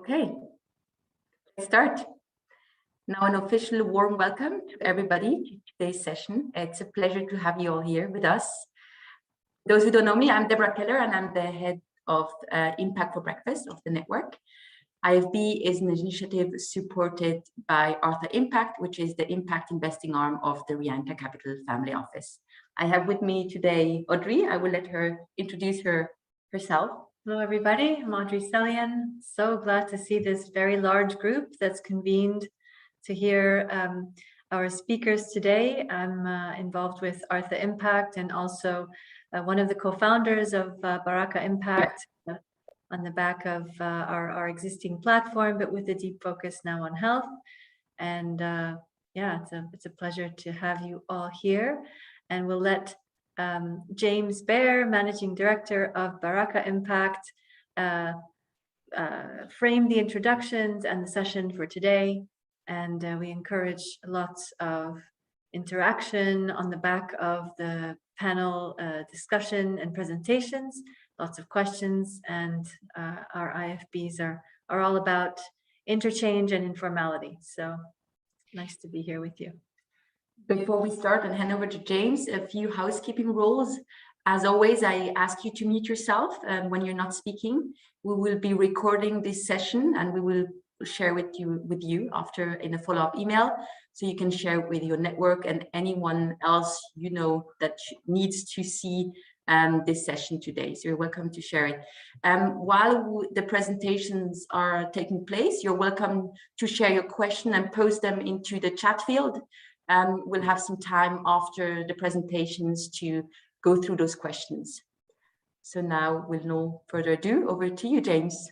Okay, let's start. Now, an official warm welcome to everybody to today's session. It's a pleasure to have you all here with us. Those who don't know me, I'm Deborah Keller, and I'm the head of Impact for Breakfast of the network. IFB is an initiative supported by Arthur Impact, which is the impact investing arm of the Rianka Capital Family Office. I have with me today Audrey. I will let her introduce herself. Hello, everybody. I'm Audrey Sellian. So glad to see this very large group that's convened to hear our speakers today. I'm involved with Arthur Impact and also one of the co-founders of Baraka Impact on the back of our existing platform, but with a deep focus now on health. And yeah, it's a pleasure to have you all here. And we'll let James Baer, Managing Director of Baraka Impact, frame the introductions and the session for today. And we encourage lots of interaction on the back of the panel discussion and presentations, lots of questions, and our IFBs are all about interchange and informality. So nice to be here with you. Before we start and hand over to James, a few housekeeping rules. As always, I ask you to mute yourself when you're not speaking. We will be recording this session and we will share with you after in a follow-up email, so you can share it with your network and anyone else you know that needs to see this session today. So you're welcome to share it. While the presentations are taking place, you're welcome to share your question and post them into the chat field. We'll have some time after the presentations to go through those questions. So now, with no further ado, over to you, James.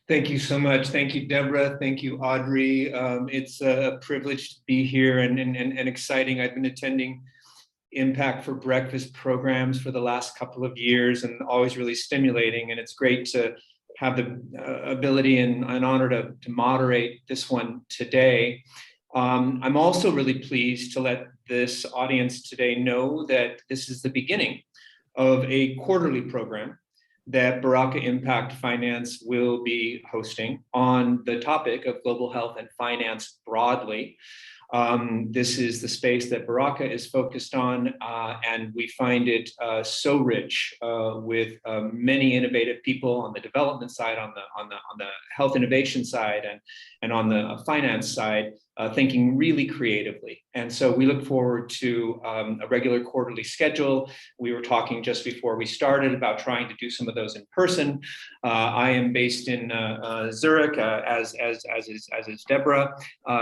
Thank you so much. Thank you, Deborah. Thank you, Audrey. It's a privilege to be here and exciting. I've been attending Impact for Breakfast programs for the last couple of years and always really stimulating. And it's great to have the ability and an honor to moderate this one today. I'm also really pleased to let this audience today know that this is the beginning of a quarterly program that Baraka Impact Finance will be hosting on the topic of global health and finance broadly. This is the space that Baraka is focused on, and we find it so rich with many innovative people on the development side, on the health innovation side, and on the finance side, thinking really creatively. And so we look forward to a regular quarterly schedule. We were talking just before we started about trying to do some of those in person. I am based in Zurich, as is Deborah.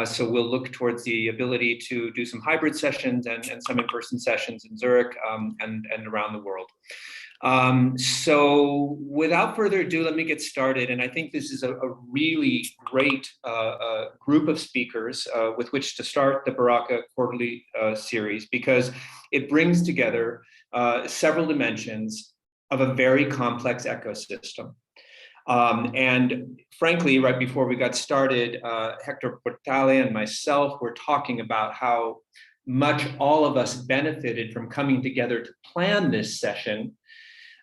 So we'll look towards the ability to do some hybrid sessions and some in-person sessions in Zurich and around the world. So without further ado, let me get started. And I think this is a really great group of speakers with which to start the Baraka quarterly series, because it brings together several dimensions of a very complex ecosystem. And frankly, right before we got started, Hector Portale and myself were talking about how much all of us benefited from coming together to plan this session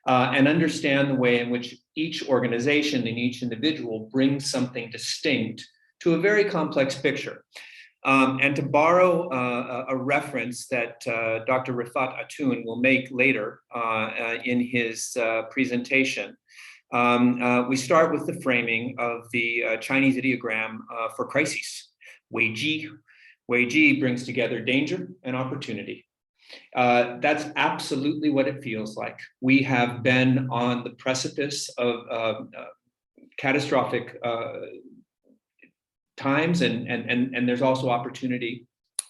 and understand the way in which each organization and each individual brings something distinct to a very complex picture. And to borrow a reference that Dr. Rifat Atun will make later in his presentation, we start with the framing of the Chinese ideogram for crises. Wei Ji. Wei Ji brings together danger and opportunity. That's absolutely what it feels like. We have been on the precipice of catastrophic times, and there's also opportunity.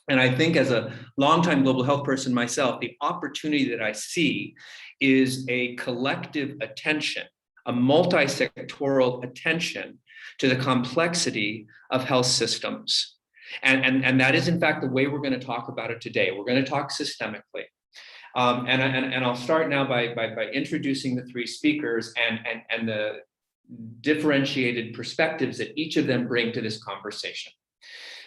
And I think as a longtime global health person myself, the opportunity that I see is a collective attention, a multi-sectoral attention to the complexity of health systems. And that is, in fact, the way we're going to talk about it today. We're going to talk systemically. And I'll start now by introducing the three speakers and the differentiated perspectives that each of them bring to this conversation.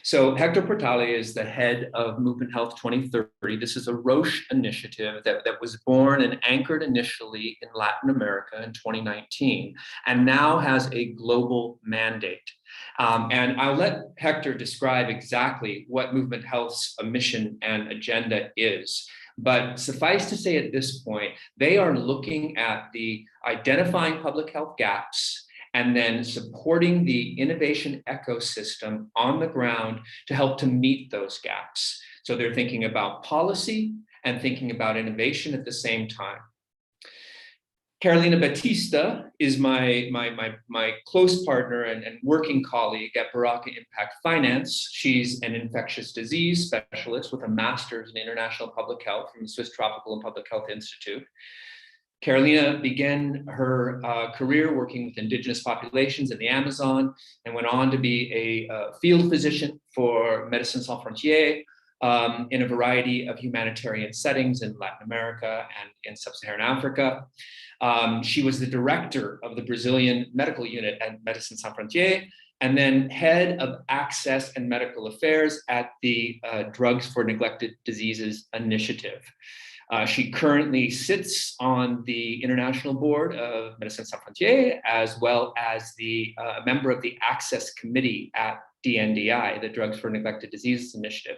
So Hector Portale is the head of Movement Health 2030. This is a Roche initiative that was born and anchored initially in Latin America in 2019, and now has a global mandate. And I'll let Hector describe exactly what Movement Health's mission and agenda is. But suffice to say at this point, they are looking at the identifying public health gaps and then supporting the innovation ecosystem on the ground to help to meet those gaps. So they're thinking about policy and thinking about innovation at the same time. Carolina Batista is my close partner and working colleague at Baraka Impact Finance. She's an infectious disease specialist with a master's in international public health from the Swiss Tropical and Public Health Institute. Carolina began her career working with indigenous populations in the Amazon and went on to be a field physician for Médecins Sans Frontières in a variety of humanitarian settings in Latin America and in Sub-Saharan Africa. She was the director of the Brazilian medical unit at Médecins Sans Frontières, and then head of access and medical affairs at the Drugs for Neglected Diseases Initiative. She currently sits on the international board of Médecins Sans Frontières, as well as the member of the Access Committee at DNDI, the Drugs for Neglected Diseases Initiative.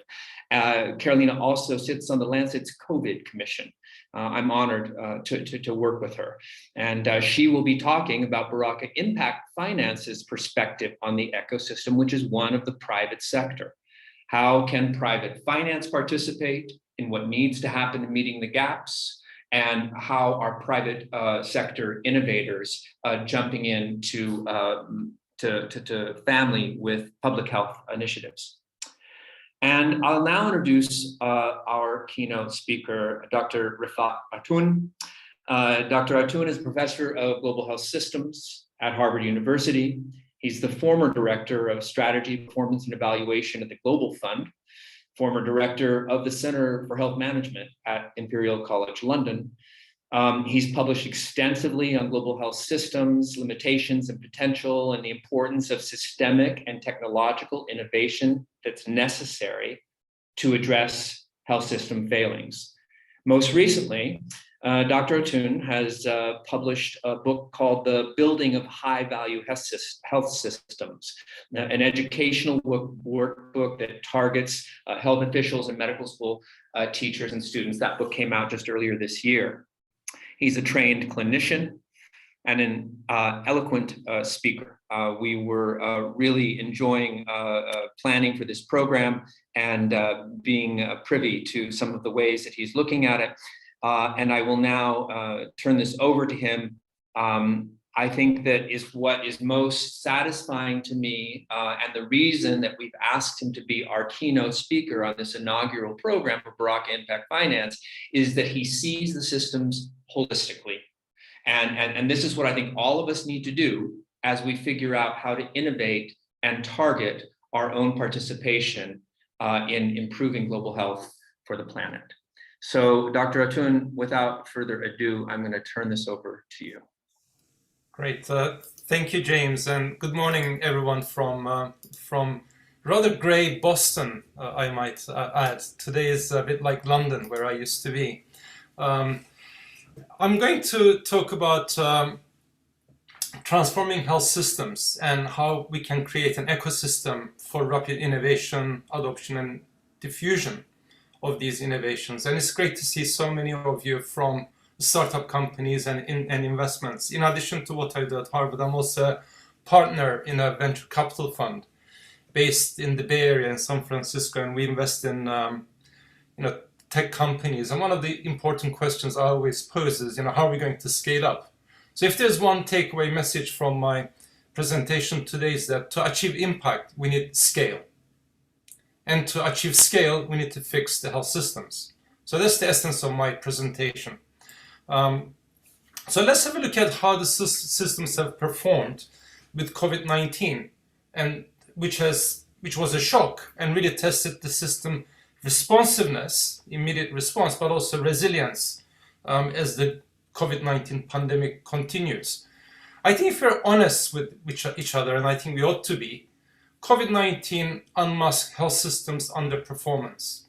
Carolina also sits on the Lancet's COVID Commission. I'm honored to work with her. And she will be talking about Baraka Impact Finance's perspective on the ecosystem, which is one of the private sector. How can private finance participate in what needs to happen in meeting the gaps, and how are private sector innovators jumping in to family with public health initiatives. And I'll now introduce our keynote speaker, Dr. Rifat Atoun. Dr. Atoun is professor of global health systems at Harvard University. He's the former director of strategy, performance, and evaluation at the Global Fund, former director of the Center for Health Management at Imperial College London. He's published extensively on global health systems, limitations and potential, and the importance of systemic and technological innovation that's necessary to address health system failings. Most recently, Dr. Atoun has published a book called The Building of High-Value Health Systems, an educational workbook that targets health officials and medical school teachers and students. That book came out just earlier this year. He's a trained clinician and an eloquent speaker. We were really enjoying planning for this program and being privy to some of the ways that he's looking at it. And I will now turn this over to him. I think that is what is most satisfying to me, and the reason that we've asked him to be our keynote speaker on this inaugural program for Baraka Impact Finance, is that he sees the systems holistically. And this is what I think all of us need to do as we figure out how to innovate and target our own participation in improving global health for the planet. So Dr. Atoun, without further ado, I'm going to turn this over to you. Great. Thank you, James, and good morning, everyone from rather grey Boston, I might add. Today is a bit like London, where I used to be. I'm going to talk about transforming health systems and how we can create an ecosystem for rapid innovation, adoption, and diffusion of these innovations. And it's great to see so many of you from startup companies and investments. In addition to what I do at Harvard, I'm also a partner in a venture capital fund based in the Bay Area in San Francisco, and we invest in tech companies. And one of the important questions I always pose is, how are we going to scale up? So if there's one takeaway message from my presentation today, is that to achieve impact, we need scale. And to achieve scale, we need to fix the health systems. So that's the essence of my presentation. So let's have a look at how the systems have performed with COVID-19, and which was a shock and really tested the system responsiveness, immediate response, but also resilience as the COVID-19 pandemic continues. I think if we're honest with each other, and I think we ought to be, COVID-19 unmasked health systems underperformance.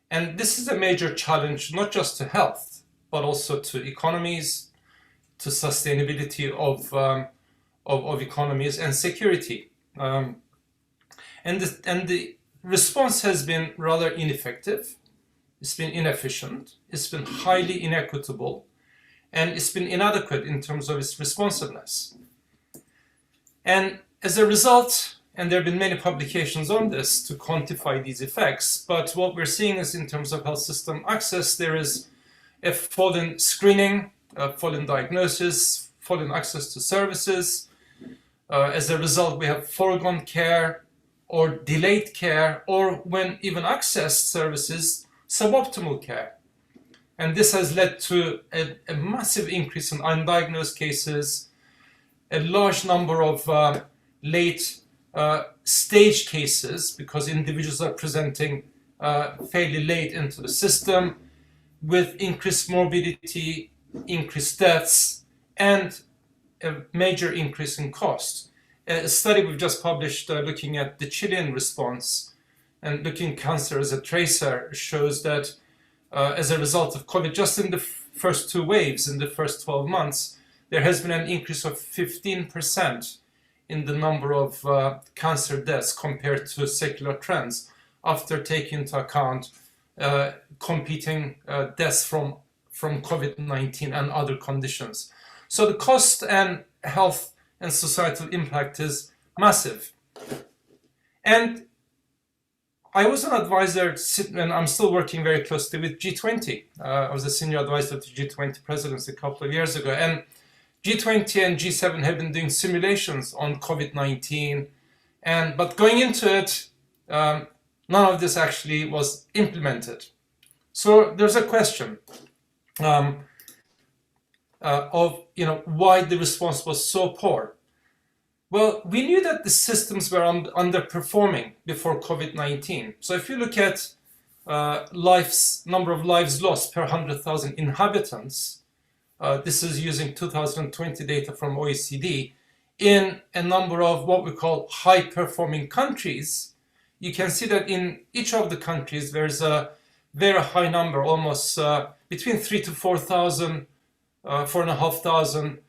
And this is a major challenge, not just to health, but also to economies, to sustainability of economies and security. And the response has been rather ineffective. It's been inefficient. It's been highly inequitable. And it's been inadequate in terms of its responsiveness. And as a result, and there have been many publications on this to quantify these effects, but what we're seeing is in terms of health system access, there is a fall in screening, a fall in diagnosis, fall in access to services. As a result, we have foregone care or delayed care, or when even accessed services, suboptimal care. And this has led to a massive increase in undiagnosed cases, a large number of late stage cases, because individuals are presenting fairly late into the system, with increased morbidity, increased deaths, and a major increase in cost. A study we've just published looking at the Chilean response and looking at cancer as a tracer shows that as a result of COVID, just in the first two waves, in the first 12 months, there has been an increase of 15% in the number of cancer deaths compared to secular trends, after taking into account competing deaths from COVID-19 and other conditions. So the cost and health and societal impact is massive. And I was an advisor, and I'm still working very closely with G20. I was a senior advisor to G20 presidents a couple of years ago. And G20 and G7 have been doing simulations on COVID-19. But going into it, none of this actually was implemented. So there's a question of why the response was so poor. Well, we knew that the systems were underperforming before COVID-19. So if you look at number of lives lost per 100,000 inhabitants, this is using 2020 data from OECD, in a number of what we call high-performing countries, you can see that in each of the countries there's a very high number, almost between 3,000 to 4,000, 4,500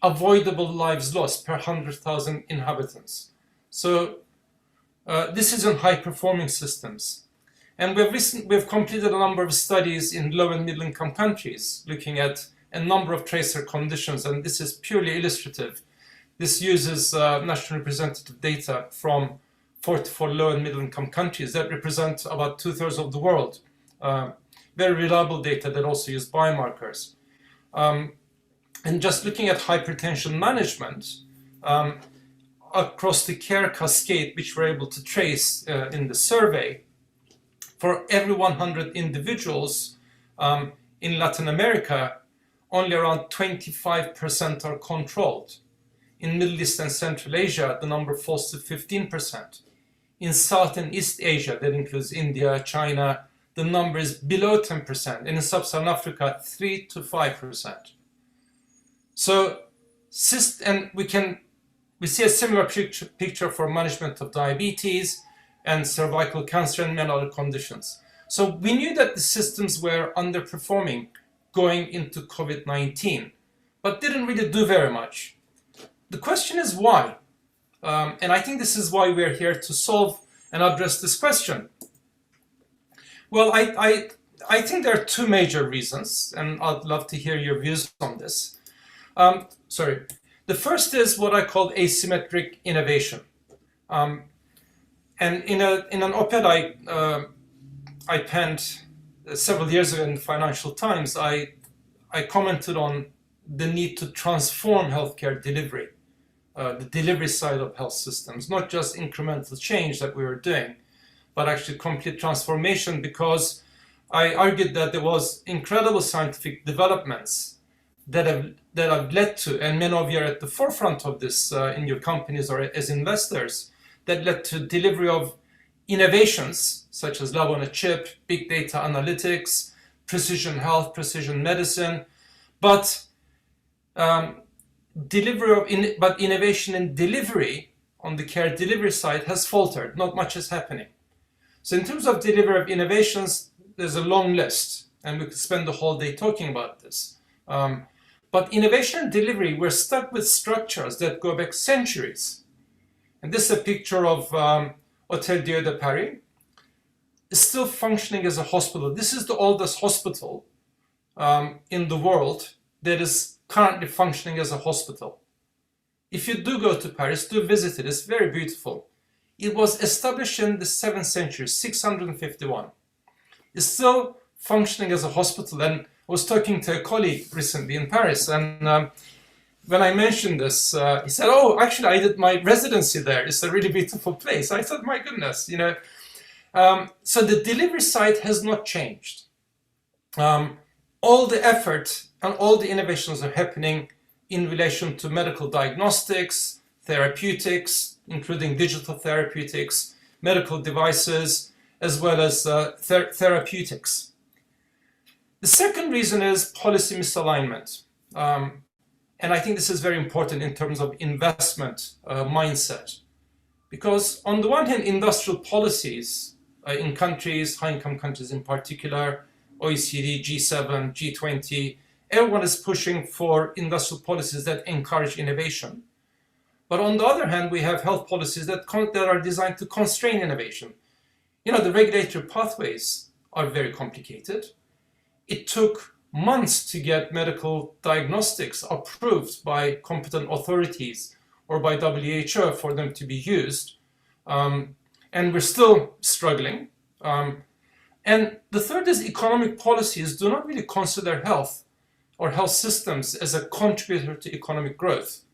avoidable lives lost per 100,000 inhabitants. So this is in high-performing systems. And we've completed a number of studies in low and middle-income countries, looking at a number of tracer conditions, and this is purely illustrative. This uses national representative data from 44 low and middle-income countries that represent about 2/3 of the world. Very reliable data that also use biomarkers. And just looking at hypertension management, across the care cascade, which we're able to trace in the survey, for every 100 individuals in Latin America, only around 25% are controlled. In Middle East and Central Asia, the number falls to 15%. In South and East Asia, that includes India, China, the number is below 10%. And in Sub-Saharan Africa, 3 to 5%. So, and we see a similar picture for management of diabetes and cervical cancer and many other conditions. So we knew that the systems were underperforming going into COVID-19, but didn't really do very much. The question is why? And I think this is why we're here to solve and address this question. Well, I think there are two major reasons, and I'd love to hear your views on this. The first is what I call asymmetric innovation. And in an op-ed I penned several years ago in the Financial Times, I commented on the need to transform healthcare delivery, the delivery side of health systems, not just incremental change that we were doing, but actually complete transformation, because I argued that there was incredible scientific developments that have led to, and many of you are at the forefront of this in your companies or as investors, that led to delivery of innovations such as lab on a chip, big data analytics, precision health, precision medicine, but innovation in delivery on the care delivery side has faltered. Not much is happening. So in terms of delivery of innovations, there's a long list, and we could spend the whole day talking about this. But innovation and delivery, we're stuck with structures that go back centuries. And this is a picture of Hôtel Dieu de Paris. It's still functioning as a hospital. This is the oldest hospital in the world that is currently functioning as a hospital. If you do go to Paris, do visit it. It's very beautiful. It was established in the 7th century, 651. It's still functioning as a hospital. And I was talking to a colleague recently in Paris, and when I mentioned this, he said, "Oh, actually, I did my residency there. It's a really beautiful place." I thought, "My goodness, you know." So the delivery side has not changed. All the effort and all the innovations are happening in relation to medical diagnostics, therapeutics, including digital therapeutics, medical devices, as well as therapeutics. The second reason is policy misalignment. And I think this is very important in terms of investment mindset. Because on the one hand, industrial policies in countries, high-income countries in particular, OECD, G7, G20, everyone is pushing for industrial policies that encourage innovation. But on the other hand, we have health policies that are designed to constrain innovation. You know, the regulatory pathways are very complicated. It took months to get medical diagnostics approved by competent authorities or by WHO for them to be used. And we're still struggling. And the third is economic policies do not really consider health or health systems as a contributor to economic growth.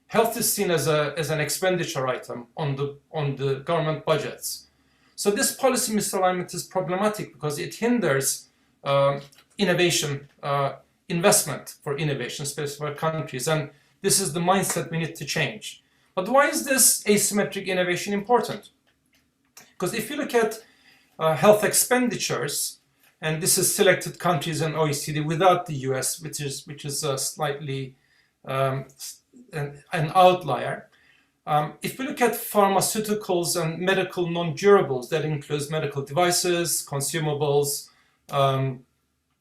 Health is seen as an expenditure item on the government budgets. So this policy misalignment is problematic because it hinders innovation, investment for innovation, especially for countries. And this is the mindset we need to change. But why is this asymmetric innovation important? Because if you look at health expenditures, and this is selected countries in OECD without the US, which is slightly an outlier. If we look at pharmaceuticals and medical non-durables, that includes medical devices, consumables,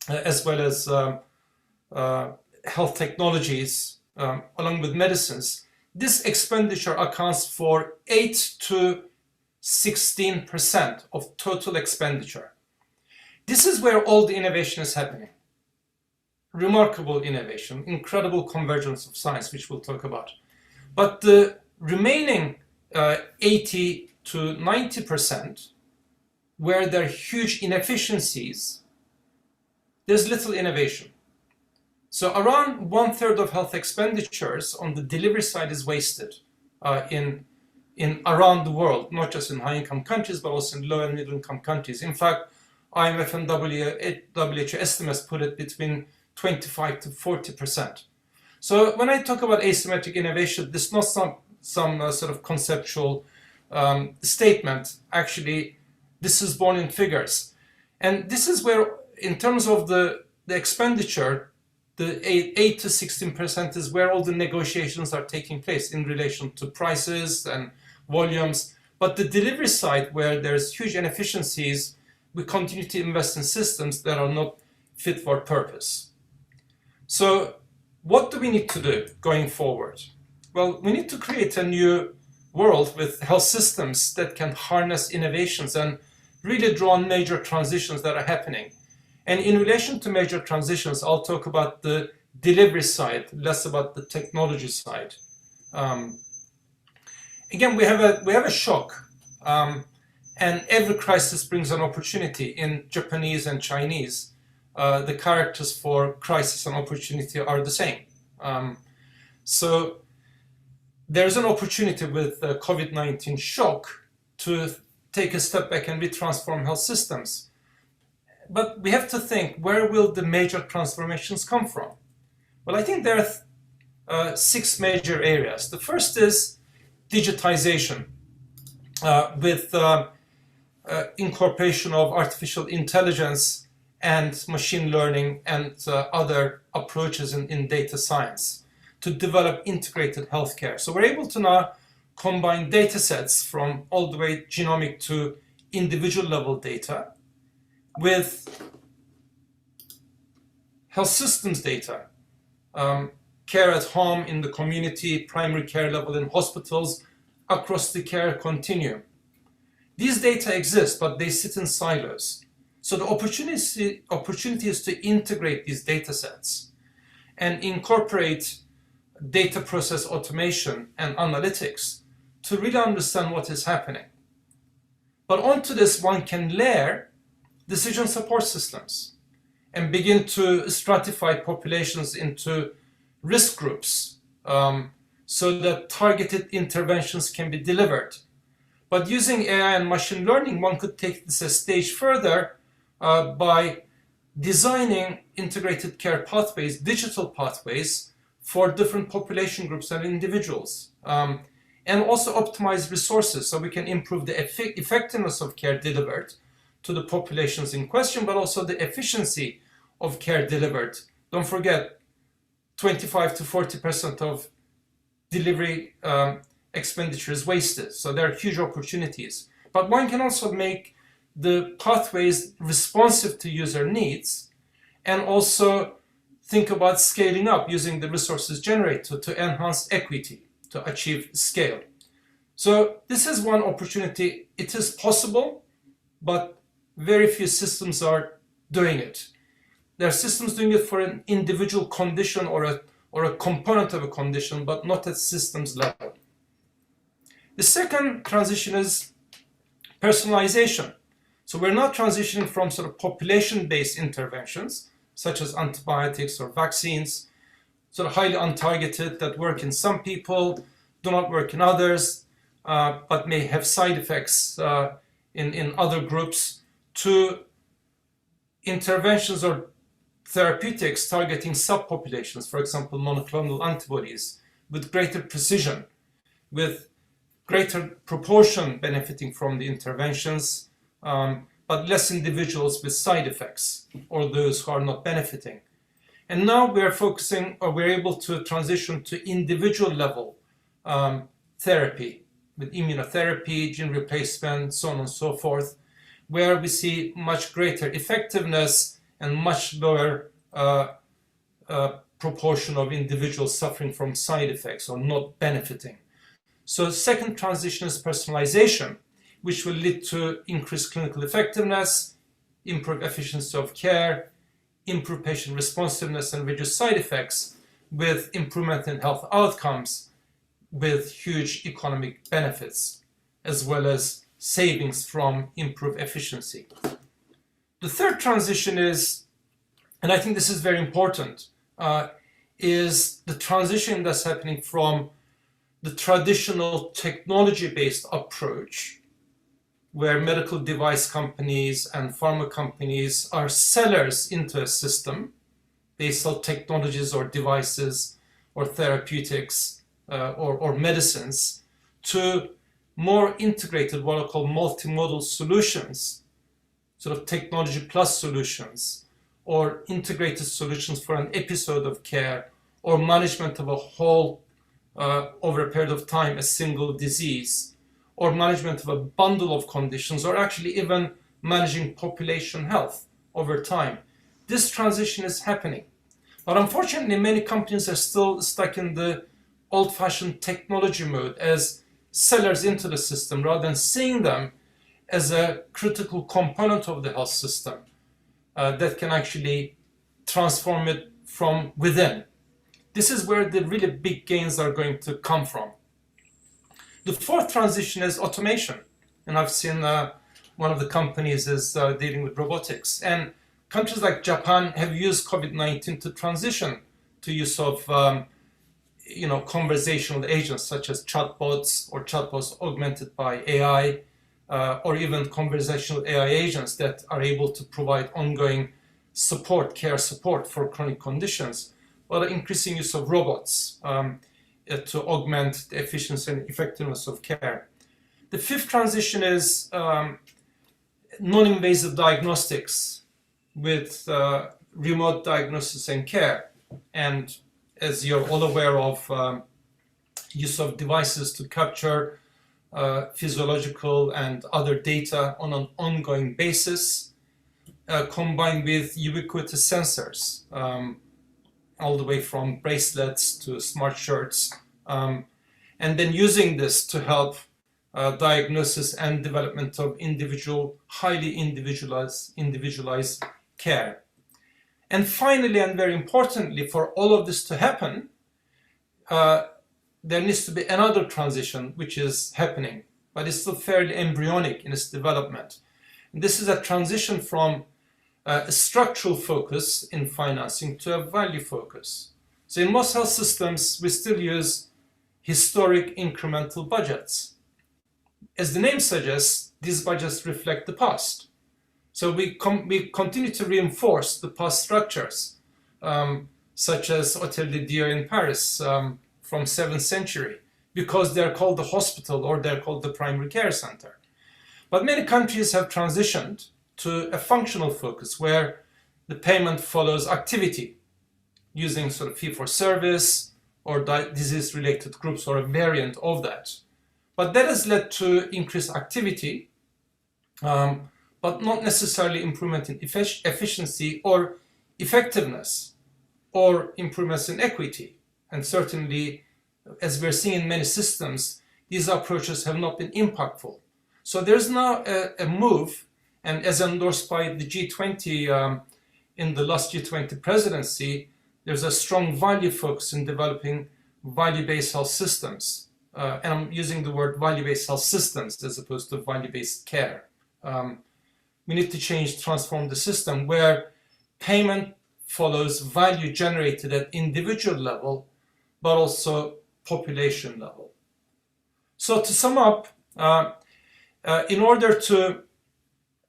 as well as health technologies, along with medicines, this expenditure accounts for 8 to 16% of total expenditure. This is where all the innovation is happening. Remarkable innovation, incredible convergence of science, which we'll talk about. But the remaining 80 to 90%, where there are huge inefficiencies, there's little innovation. So around 1/3 of health expenditures on the delivery side is wasted in around the world, not just in high-income countries, but also in low and middle-income countries. In fact, IMF and WHO estimates put it between 25 to 40%. So when I talk about asymmetric innovation, this is not some sort of conceptual statement. Actually, this is born in figures. And this is where, in terms of the expenditure, the 8 to 16% is where all the negotiations are taking place in relation to prices and volumes. But the delivery side, where there's huge inefficiencies, we continue to invest in systems that are not fit for purpose. So what do we need to do going forward? Well, we need to create a new world with health systems that can harness innovations and really draw on major transitions that are happening. And in relation to major transitions, I'll talk about the delivery side, less about the technology side. Again, we have a shock, and every crisis brings an opportunity. In Japanese and Chinese, the characters for crisis and opportunity are the same. So there's an opportunity with the COVID-19 shock to take a step back and retransform health systems. But we have to think, where will the major transformations come from? Well, I think there are 6 major areas. The first is digitization with incorporation of artificial intelligence and machine learning and other approaches in data science to develop integrated healthcare. So we're able to now combine data sets from all the way genomic to individual level data with health systems data, care at home, in the community, primary care level in hospitals, across the care continuum. These data exist, but they sit in silos. So the opportunity is to integrate these data sets and incorporate data process automation and analytics to really understand what is happening. But onto this, one can layer decision support systems and begin to stratify populations into risk groups so that targeted interventions can be delivered. But using AI and machine learning, one could take this a stage further by designing integrated care pathways, digital pathways for different population groups and individuals. And also optimize resources so we can improve the effectiveness of care delivered to the populations in question, but also the efficiency of care delivered. Don't forget, 25 to 40% of delivery expenditure is wasted. So there are huge opportunities. But one can also make the pathways responsive to user needs and also think about scaling up using the resources generated to enhance equity, to achieve scale. So this is one opportunity. It is possible, but very few systems are doing it. There are systems doing it for an individual condition or a component of a condition, but not at systems level. The second transition is personalization. So we're not transitioning from sort of population-based interventions, such as antibiotics or vaccines, sort of highly untargeted that work in some people, do not work in others, but may have side effects in other groups, to interventions or therapeutics targeting subpopulations, for example, monoclonal antibodies, with greater precision, with greater proportion benefiting from the interventions, but less individuals with side effects or those who are not benefiting. And now we're focusing, or we're able to transition to individual level therapy with immunotherapy, gene replacement, so on and so forth, where we see much greater effectiveness and much lower proportion of individuals suffering from side effects or not benefiting. So second transition is personalization, which will lead to increased clinical effectiveness, improved efficiency of care, improve patient responsiveness and reduce side effects, with improvement in health outcomes, with huge economic benefits, as well as savings from improved efficiency. The third transition is, and I think this is very important, is the transition that's happening from the traditional technology-based approach, where medical device companies and pharma companies are sellers into a system. They sell technologies or devices or therapeutics or medicines, to more integrated, what I call multimodal solutions, sort of technology plus solutions, or integrated solutions for an episode of care, or management of a whole, over a period of time, a single disease, or management of a bundle of conditions, or actually even managing population health over time. This transition is happening. But unfortunately, many companies are still stuck in the old-fashioned technology mode as sellers into the system, rather than seeing them as a critical component of the health system that can actually transform it from within. This is where the really big gains are going to come from. The fourth transition is automation. And I've seen one of the companies is dealing with robotics. And countries like Japan have used COVID-19 to transition to use of conversational agents such as chatbots, or chatbots augmented by AI, or even conversational AI agents that are able to provide ongoing support, care support for chronic conditions, or increasing use of robots to augment the efficiency and effectiveness of care. The fifth transition is non-invasive diagnostics with remote diagnosis and care. And as you're all aware of, use of devices to capture physiological and other data on an ongoing basis, combined with ubiquitous sensors, all the way from bracelets to smart shirts, and then using this to help diagnosis and development of highly individualized care. And finally, and very importantly, for all of this to happen, there needs to be another transition which is happening, but it's still fairly embryonic in its development. And this is a transition from a structural focus in financing to a value focus. So in most health systems, we still use historic incremental budgets. As the name suggests, these budgets reflect the past. So we continue to reinforce the past structures, such as Hôtel de Dieu in Paris from 7th century, because they're called the hospital or they're called the primary care center. But many countries have transitioned to a functional focus where the payment follows activity, using sort of fee-for-service or disease-related groups or a variant of that. But that has led to increased activity, but not necessarily improvement in efficiency or effectiveness or improvements in equity. And certainly, as we're seeing in many systems, these approaches have not been impactful. So there's now a move, and as endorsed by the G20 in the last G20 presidency, there's a strong value focus in developing value-based health systems. And I'm using the word value-based health systems as opposed to value-based care. We need to transform the system where payment follows value generated at individual level, but also population level. So to sum up, in order to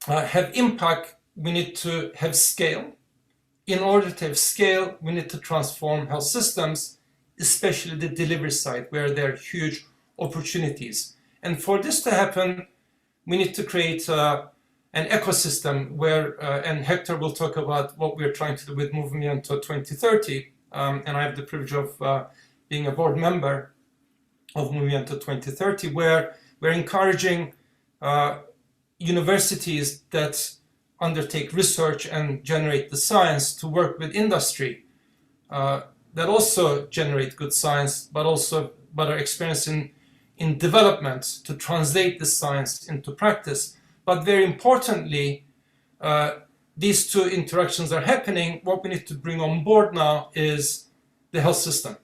have impact, we need to have scale. In order to have scale, we need to transform health systems, especially the delivery side, where there are huge opportunities. And for this to happen, we need to create an ecosystem where, and Hector will talk about what we're trying to do with Movement 2030, and I have the privilege of being a board member of Movement 2030, where we're encouraging universities that undertake research and generate the science to work with industry that also generate good science, but are experienced in development to translate the science into practice. But very importantly, these two interactions are happening. What we need to bring on board now is the health system,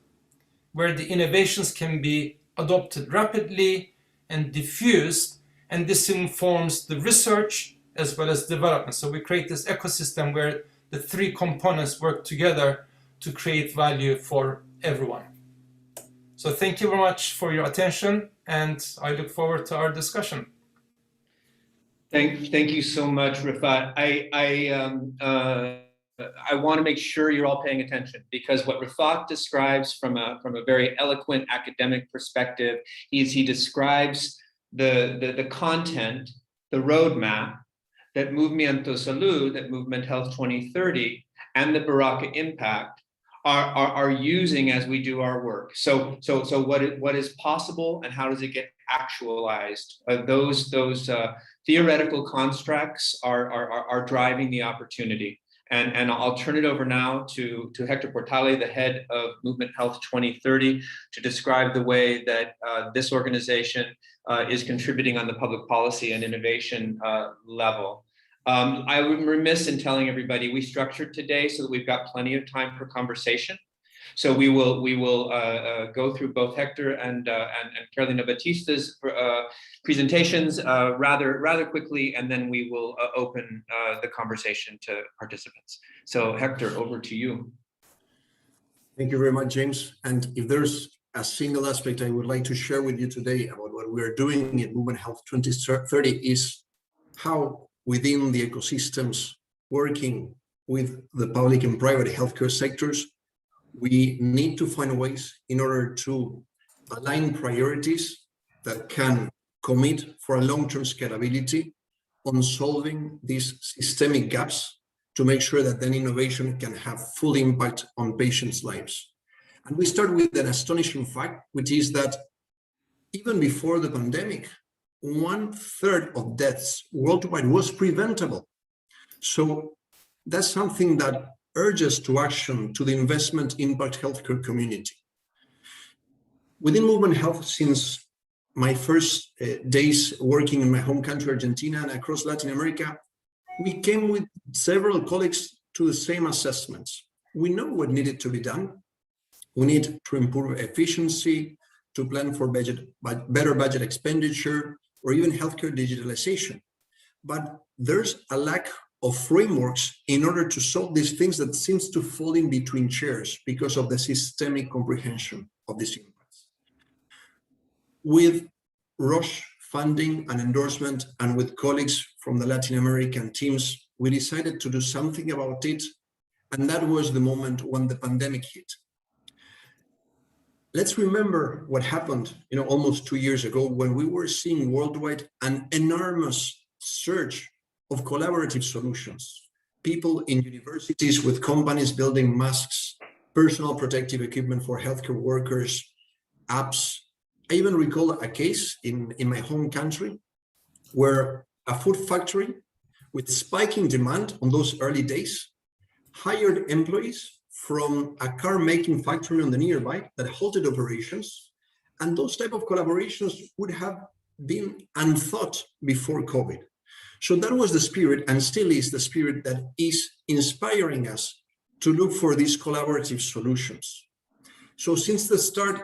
where the innovations can be adopted rapidly and diffused, and this informs the research as well as development. So we create this ecosystem where the three components work together to create value for everyone. So thank you very much for your attention, and I look forward to our discussion. Thank you so much, Rifat. I want to make sure you're all paying attention, because what Rifat describes from a very eloquent academic perspective is he describes the content, the roadmap that Movimiento Salud, that Movement Health 2030, and the Baraka Impact are using as we do our work. So what is possible and how does it get actualized? Those theoretical constructs are driving the opportunity. And I'll turn it over now to Hector Portale, the head of Movement Health 2030, to describe the way that this organization is contributing on the public policy and innovation level. I'm remiss in telling everybody we structured today so that we've got plenty of time for conversation. So we will go through both Hector and Carolina Batista's presentations rather quickly, and then we will open the conversation to participants. So Hector, over to you. Thank you very much, James. And if there's a single aspect I would like to share with you today about what we're doing in Movement Health 2030 is how within the ecosystems working with the public and private healthcare sectors, we need to find ways in order to align priorities that can commit for a long-term scalability on solving these systemic gaps to make sure that then innovation can have full impact on patients' lives. And we start with an astonishing fact, which is that even before the pandemic, 1/3 of deaths worldwide was preventable. So that's something that urges to action, to the investment impact healthcare community. Within Movement Health, since my first days working in my home country, Argentina, and across Latin America, we came with several colleagues to the same assessments. We know what needed to be done. We need to improve efficiency, to plan for better budget expenditure, or even healthcare digitalization. But there's a lack of frameworks in order to solve these things that seems to fall in between chairs because of the systemic comprehension of these impacts. With Roche funding and endorsement, and with colleagues from the Latin American teams, we decided to do something about it. And that was the moment when the pandemic hit. Let's remember what happened, almost 2 years ago, when we were seeing worldwide an enormous surge of collaborative solutions. People in universities with companies building masks, personal protective equipment for healthcare workers, apps. I even recall a case in my home country where a food factory with spiking demand on those early days hired employees from a car making factory on the nearby that halted operations. And those type of collaborations would have been unthought before COVID. So that was the spirit, and still is the spirit, that is inspiring us to look for these collaborative solutions. So since the start,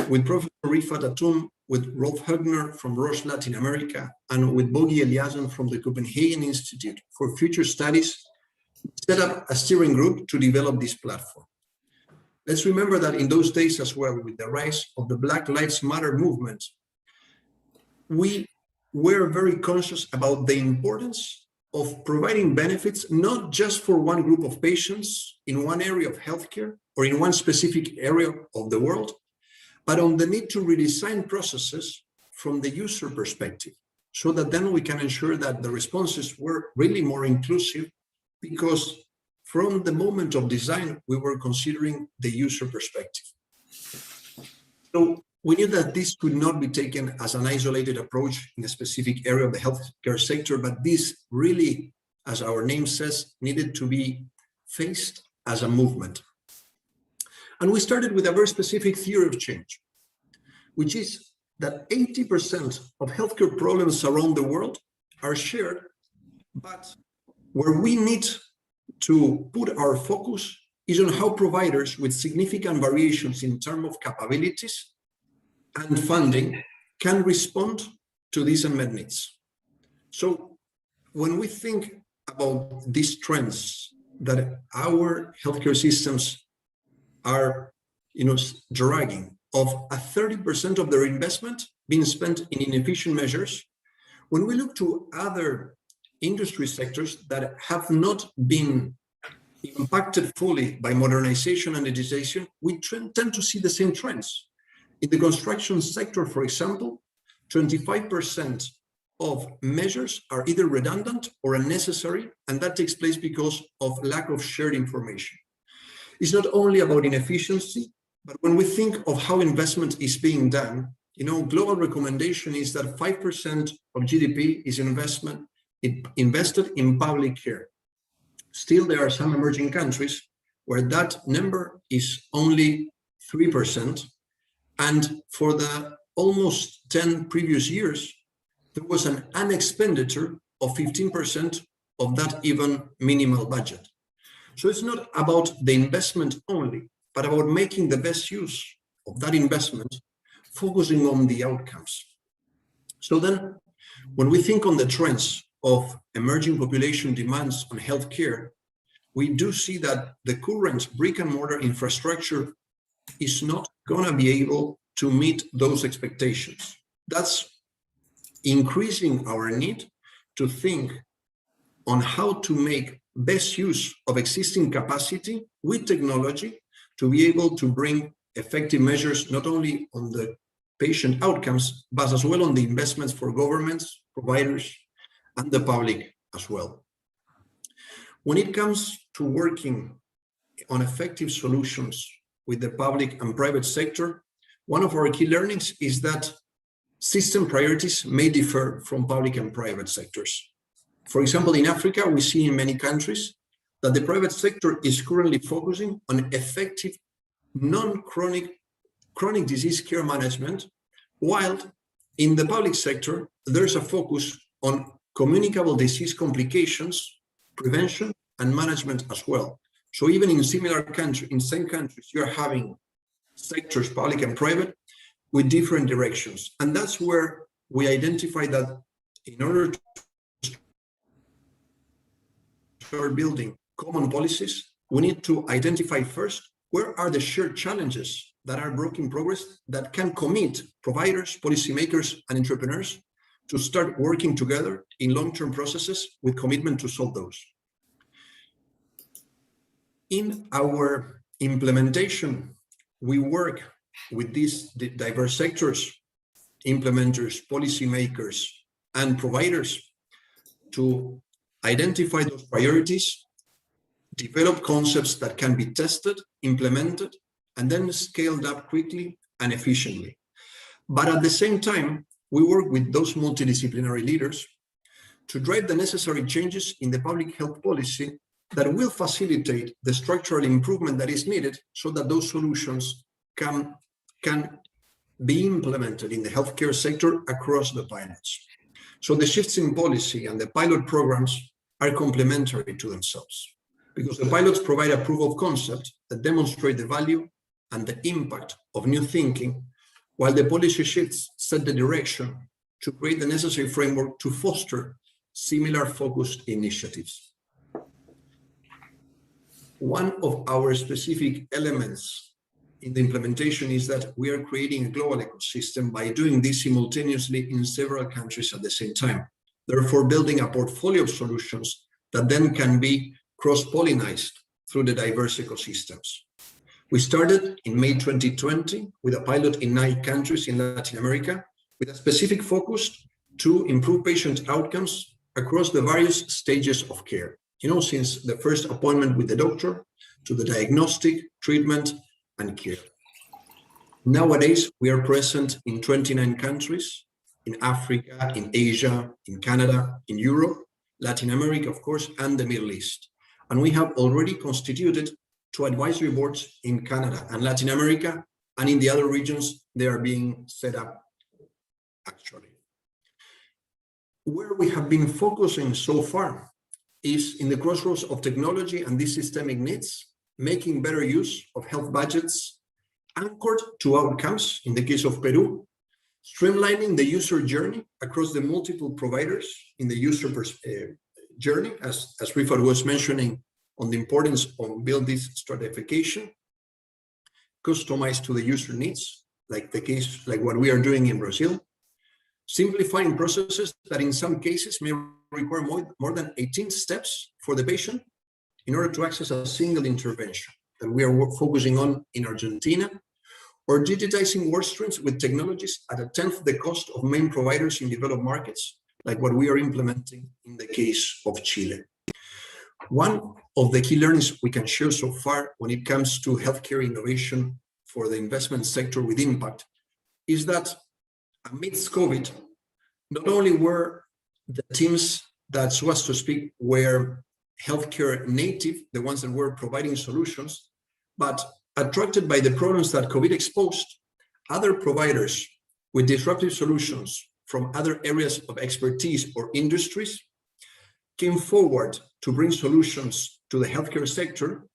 with Professor Rifat Atum, with Rolf Högner from Roche Latin America, and with Bogi Eliasson from the Copenhagen Institute for Future Studies, set up a steering group to develop this platform. Let's remember that in those days as well, with the rise of the Black Lives Matter movement, we were very conscious about the importance of providing benefits, not just for one group of patients in one area of healthcare or in one specific area of the world, but on the need to redesign processes from the user perspective, so that then we can ensure that the responses were really more inclusive, because from the moment of design, we were considering the user perspective. So we knew that this could not be taken as an isolated approach in a specific area of the healthcare sector, but this really, as our name says, needed to be faced as a movement. And we started with a very specific theory of change, which is that 80% of healthcare problems around the world are shared, but where we need to put our focus is on how providers with significant variations in terms of capabilities and funding can respond to these unmet needs. So when we think about these trends that our healthcare systems are dragging, of a 30% of their investment being spent in inefficient measures, when we look to other industry sectors that have not been impacted fully by modernization and digitization, we tend to see the same trends. In the construction sector, for example, 25% of measures are either redundant or unnecessary, and that takes place because of lack of shared information. It's not only about inefficiency, but when we think of how investment is being done, global recommendation is that 5% of GDP is invested in public care. Still, there are some emerging countries where that number is only 3%. And for the almost 10 previous years, there was an unexpenditure of 15% of that even minimal budget. So it's not about the investment only, but about making the best use of that investment, focusing on the outcomes. So then, when we think on the trends of emerging population demands on healthcare, we do see that the current brick and mortar infrastructure is not going to be able to meet those expectations. That's increasing our need to think on how to make best use of existing capacity with technology to be able to bring effective measures, not only on the patient outcomes, but as well on the investments for governments, providers, and the public as well. When it comes to working on effective solutions with the public and private sector, one of our key learnings is that system priorities may differ from public and private sectors. For example, in Africa, we see in many countries that the private sector is currently focusing on effective chronic disease care management, while in the public sector, there's a focus on communicable disease complications, prevention, and management as well. So even in similar countries, in same countries, you're having sectors, public and private, with different directions. And that's where we identify that in order to start building common policies, we need to identify first, where are the shared challenges that are work in progress that can commit providers, policymakers, and entrepreneurs to start working together in long-term processes with commitment to solve those. In our implementation, we work with these diverse sectors, implementers, policymakers, and providers to identify those priorities, develop concepts that can be tested, implemented, and then scaled up quickly and efficiently. But at the same time, we work with those multidisciplinary leaders to drive the necessary changes in the public health policy that will facilitate the structural improvement that is needed so that those solutions can be implemented in the healthcare sector across the pilots. So the shifts in policy and the pilot programs are complementary to themselves, because the pilots provide a proof of concept that demonstrate the value and the impact of new thinking, while the policy shifts set the direction to create the necessary framework to foster similar focused initiatives. One of our specific elements in the implementation is that we are creating a global ecosystem by doing this simultaneously in several countries at the same time, therefore building a portfolio of solutions that then can be cross-pollinized through the diverse ecosystems. We started in May 2020 with a pilot in 9 countries in Latin America with a specific focus to improve patient outcomes across the various stages of care. You know, since the first appointment with the doctor to the diagnostic, treatment, and care. Nowadays, we are present in 29 countries, in Africa, in Asia, in Canada, in Europe, Latin America, of course, and the Middle East. And we have already constituted 2 advisory boards in Canada and Latin America, and in the other regions, they are being set up, actually. Where we have been focusing so far is in the crossroads of technology and these systemic needs, making better use of health budgets anchored to outcomes, in the case of Peru, streamlining the user journey across the multiple providers in the user journey, as Rifat was mentioning, on the importance of building this stratification, customized to the user needs, like what we are doing in Brazil, simplifying processes that in some cases may require more than 18 steps for the patient in order to access a single intervention that we are focusing on in Argentina, or digitizing work streams with technologies at 1/10 the cost of main providers in developed markets, like what we are implementing in the case of Chile. One of the key learnings we can share so far when it comes to healthcare innovation for the investment sector with impact is that amidst COVID, not only were the teams that, so as to speak, were healthcare native, the ones that were providing solutions, but attracted by the problems that COVID exposed, other providers with disruptive solutions from other areas of expertise or industries came forward to bring solutions to the healthcare sector,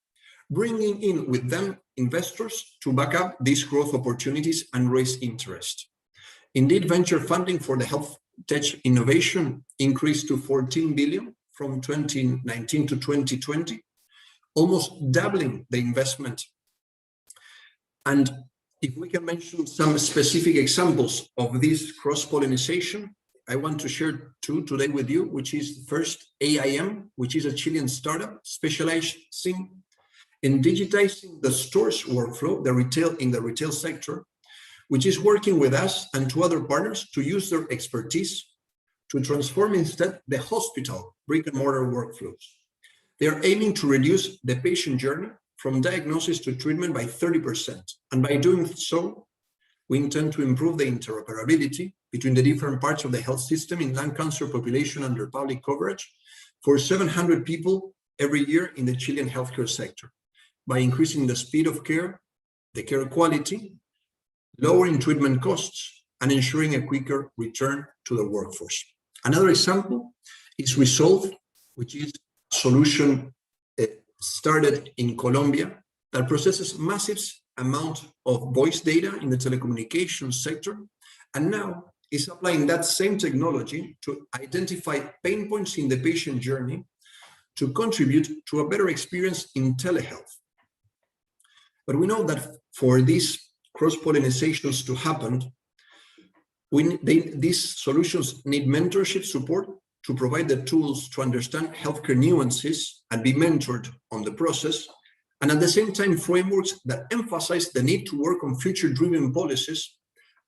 bringing in with them investors to back up these growth opportunities and raise interest. Indeed, venture funding for the health tech innovation increased to 14 billion from 2019 to 2020, almost doubling the investment. And if we can mention some specific examples of this cross-pollination, I want to share 2 today with you, which is first AIM, which is a Chilean startup specializing in digitizing the stores workflow, in the retail sector, which is working with us and 2 other partners to use their expertise to transform instead the hospital brick-and-mortar workflows. They are aiming to reduce the patient journey from diagnosis to treatment by 30%. And by doing so, we intend to improve the interoperability between the different parts of the health system in lung cancer population under public coverage for 700 people every year in the Chilean healthcare sector by increasing the speed of care, the care quality, lowering treatment costs, and ensuring a quicker return to the workforce. Another example is Resolve, which is a solution started in Colombia that processes massive amount of voice data in the telecommunications sector, and now is applying that same technology to identify pain points in the patient journey to contribute to a better experience in telehealth. But we know that for these cross-pollinizations to happen, these solutions need mentorship support to provide the tools to understand healthcare nuances and be mentored on the process, and at the same time frameworks that emphasize the need to work on future-driven policies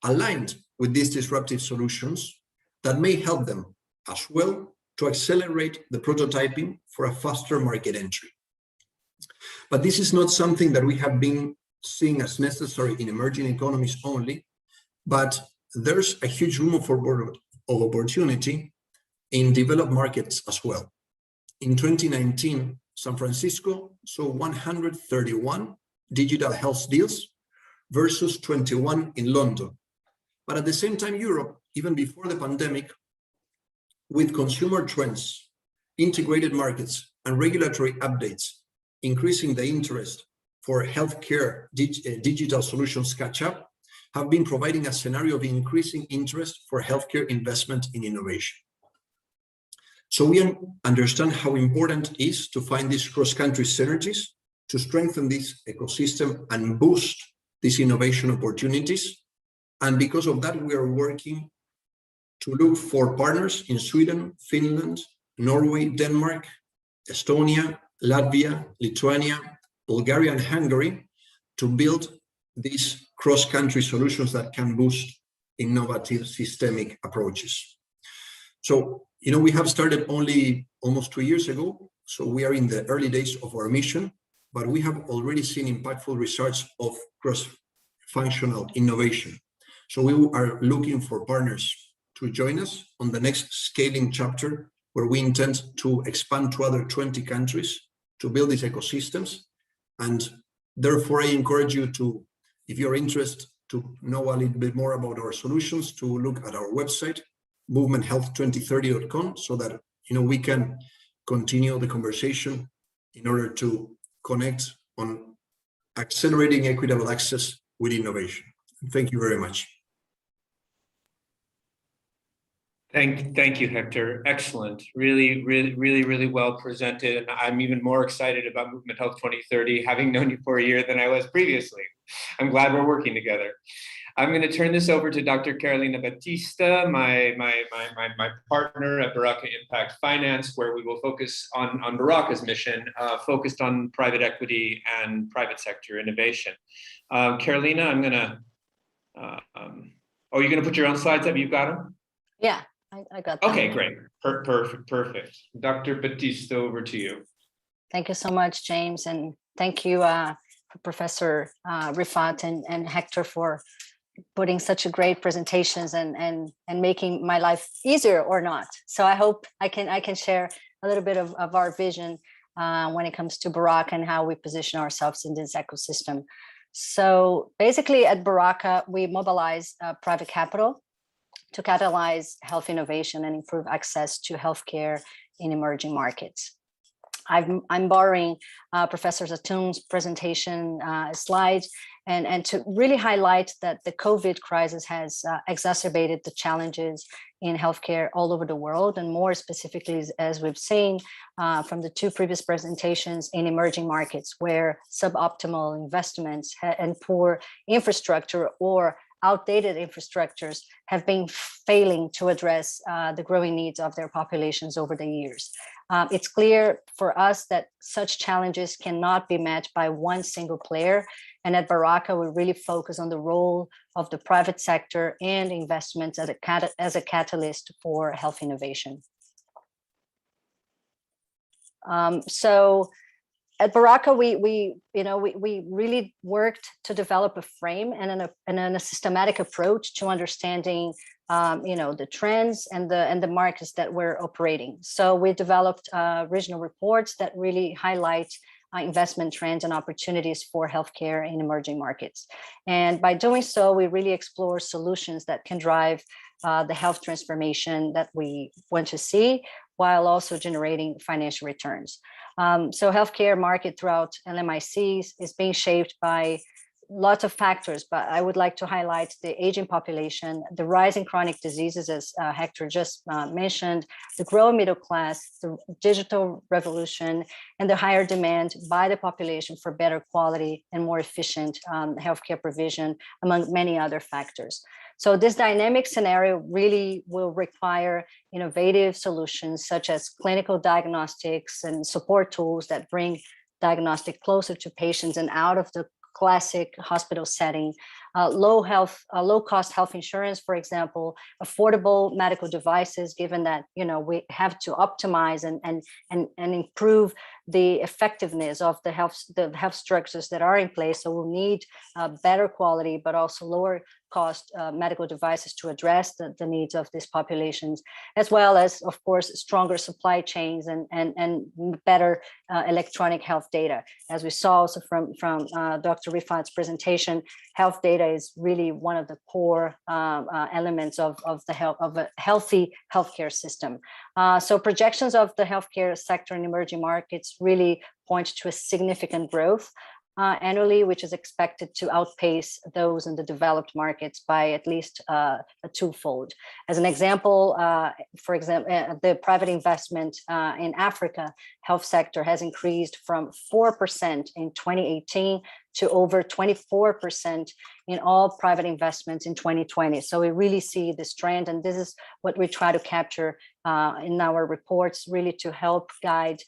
aligned with these disruptive solutions that may help them as well to accelerate the prototyping for a faster market entry. But this is not something that we have been seeing as necessary in emerging economies only, but there's a huge room of opportunity in developed markets as well. In 2019, San Francisco saw 131 digital health deals versus 21 in London. But at the same time, Europe, even before the pandemic, with consumer trends, integrated markets, and regulatory updates, increasing the interest for healthcare digital solutions catch up, have been providing a scenario of increasing interest for healthcare investment in innovation. So we understand how important it is to find these cross-country synergies to strengthen this ecosystem and boost these innovation opportunities. And because of that, we are working to look for partners in Sweden, Finland, Norway, Denmark, Estonia, Latvia, Lithuania, Bulgaria, and Hungary to build these cross-country solutions that can boost innovative systemic approaches. So, we have started only almost 2 years ago, so we are in the early days of our mission, but we have already seen impactful results of cross-functional innovation. So we are looking for partners to join us on the next scaling chapter, where we intend to expand to other 20 countries to build these ecosystems. And therefore, I encourage you to, if you're interested to know a little bit more about our solutions, to look at our website, movementhealth2030.com, so that we can continue the conversation in order to connect on accelerating equitable access with innovation. Thank you very much. Thank you, Hector. Excellent. Really well presented. And I'm even more excited about Movement Health 2030, having known you for a year than I was previously. I'm glad we're working together. I'm going to turn this over to Dr. Carolina Batista, my partner at Baraka Impact Finance, where we will focus on Baraka's mission, focused on private equity and private sector innovation. Carolina, I'm going to, you're going to put your own slides up? You've got them? Yeah, I got them. Okay, great. Perfect. Dr. Batista, over to you. Thank you so much, James. And thank you, Professor Rifat and Hector, for putting such a great presentations and making my life easier or not. So I hope I can share a little bit of our vision when it comes to Baraka and how we position ourselves in this ecosystem. So basically at Baraka, we mobilize private capital to catalyze health innovation and improve access to healthcare in emerging markets. I'm borrowing Professor Zatun's presentation slide and to really highlight that the COVID crisis has exacerbated the challenges in healthcare all over the world, and more specifically, as we've seen from the two previous presentations, in emerging markets where suboptimal investments and poor infrastructure or outdated infrastructures have been failing to address the growing needs of their populations over the years. It's clear for us that such challenges cannot be met by one single player. And at Baraka, we really focus on the role of the private sector and investments as a catalyst for health innovation. So at Baraka, we really worked to develop a frame and a systematic approach to understanding the trends and the markets that we're operating. So we developed regional reports that really highlight investment trends and opportunities for healthcare in emerging markets. And by doing so, we really explore solutions that can drive the health transformation that we want to see, while also generating financial returns. So healthcare market throughout LMICs is being shaped by lots of factors, but I would like to highlight the aging population, the rise in chronic diseases, as Hector just mentioned, the growing middle class, the digital revolution, and the higher demand by the population for better quality and more efficient healthcare provision, among many other factors. So this dynamic scenario really will require innovative solutions such as clinical diagnostics and support tools that bring diagnostic closer to patients and out of the classic hospital setting, low-cost health insurance, for example, affordable medical devices, given that we have to optimize and improve the effectiveness of the health structures that are in place. So we'll need better quality, but also lower cost medical devices to address the needs of these populations, as well as, of course, stronger supply chains and better electronic health data. As we saw also from Dr. Rifat's presentation, health data is really one of the core elements of a healthy healthcare system. So projections of the healthcare sector in emerging markets really point to a significant growth annually, which is expected to outpace those in the developed markets by at least a twofold. As an example, for example, the private investment in Africa health sector has increased from 4% in 2018 to over 24% in all private investments in 2020. So we really see this trend, and this is what we try to capture in our reports, really to help guide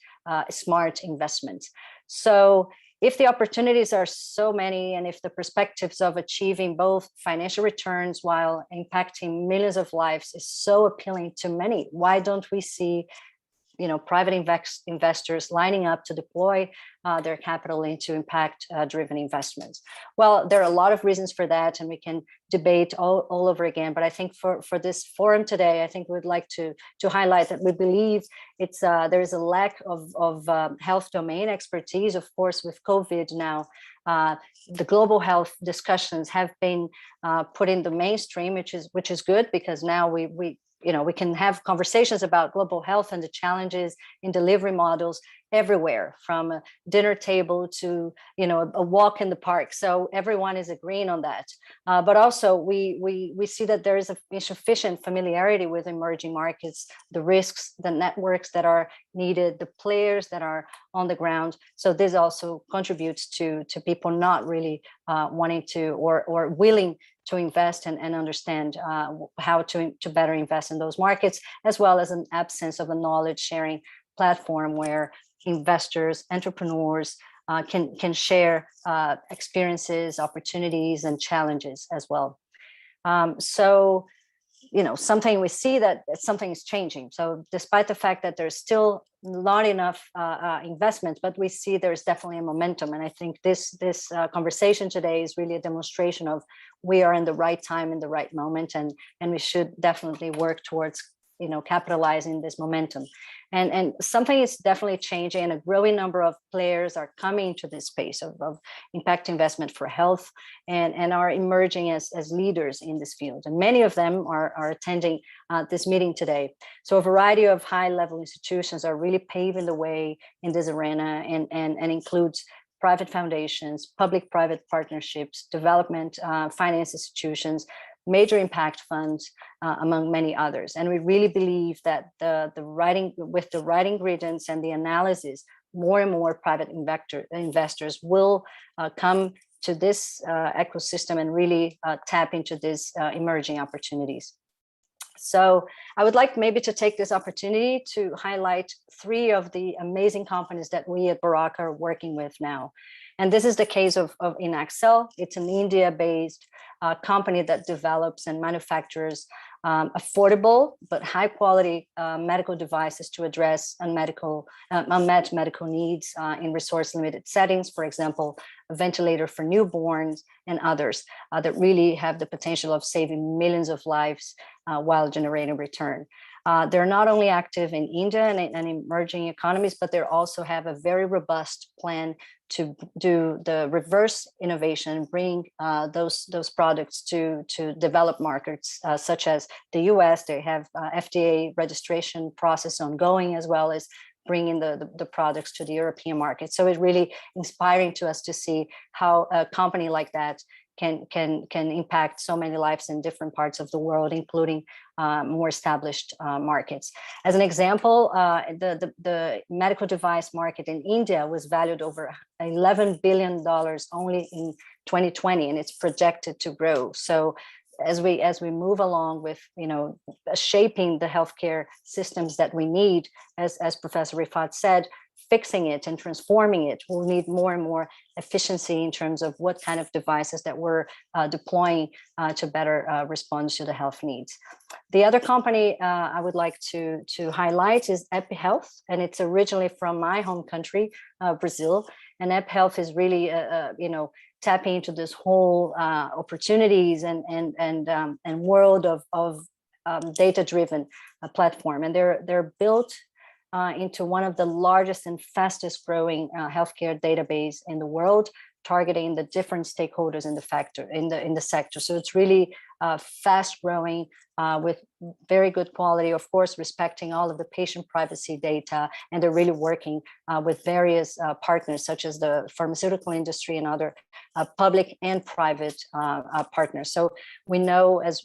smart investments. So if the opportunities are so many, and if the perspectives of achieving both financial returns while impacting millions of lives is so appealing to many, why don't we see private investors lining up to deploy their capital into impact-driven investments? Well, there are a lot of reasons for that, and we can debate all over again. But I think for this forum today, I think we'd like to highlight that we believe there is a lack of health domain expertise. Of course, with COVID now, the global health discussions have been put in the mainstream, which is good, because now we can have conversations about global health and the challenges in delivery models everywhere, from a dinner table to a walk in the park. So everyone is agreeing on that. But also we see that there is a insufficient familiarity with emerging markets, the risks, the networks that are needed, the players that are on the ground. So this also contributes to people not really wanting to or willing to invest and understand how to better invest in those markets, as well as an absence of a knowledge sharing platform where investors, entrepreneurs can share experiences, opportunities, and challenges as well. So something we see that something is changing. So despite the fact that there's still not enough investment, but we see there's definitely a momentum. And I think this conversation today is really a demonstration of we are in the right time, in the right moment, and we should definitely work towards capitalizing this momentum. And something is definitely changing, and a growing number of players are coming to this space of impact investment for health and are emerging as leaders in this field. And many of them are attending this meeting today. So a variety of high-level institutions are really paving the way in this arena, and includes private foundations, public-private partnerships, development finance institutions, major impact funds, among many others. And we really believe that with the right ingredients and the analysis, more and more private investors will come to this ecosystem and really tap into these emerging opportunities. So I would like maybe to take this opportunity to highlight 3 of the amazing companies that we at Baraka are working with now. And this is the case of Inaxcel. It's an India-based company that develops and manufactures affordable but high quality medical devices to address unmet medical needs in resource limited settings, for example, a ventilator for newborns and others that really have the potential of saving millions of lives while generating return. They're not only active in India and emerging economies, but they also have a very robust plan to do the reverse innovation, bring those products to developed markets, such as the US. They have FDA registration process ongoing, as well as bringing the products to the European market. So it's really inspiring to us to see how a company like that can impact so many lives in different parts of the world, including more established markets. As an example, the medical device market in India was valued over $11 billion only in 2020, and it's projected to grow. So as we move along with shaping the healthcare systems that we need, as Professor Rifat said, fixing it and transforming it, we'll need more and more efficiency in terms of what kind of devices that we're deploying to better respond to the health needs. The other company I would like to highlight is IFB Health, and it's originally from my home country, Brazil. And IFB Health is really, tapping into this whole opportunities and world of data-driven platform, and they're built into one of the largest and fastest growing healthcare database in the world, targeting the different stakeholders in the sector. So it's really fast growing with very good quality, of course, respecting all of the patient privacy data. And they're really working with various partners, such as the pharmaceutical industry and other public and private partners. So we know, as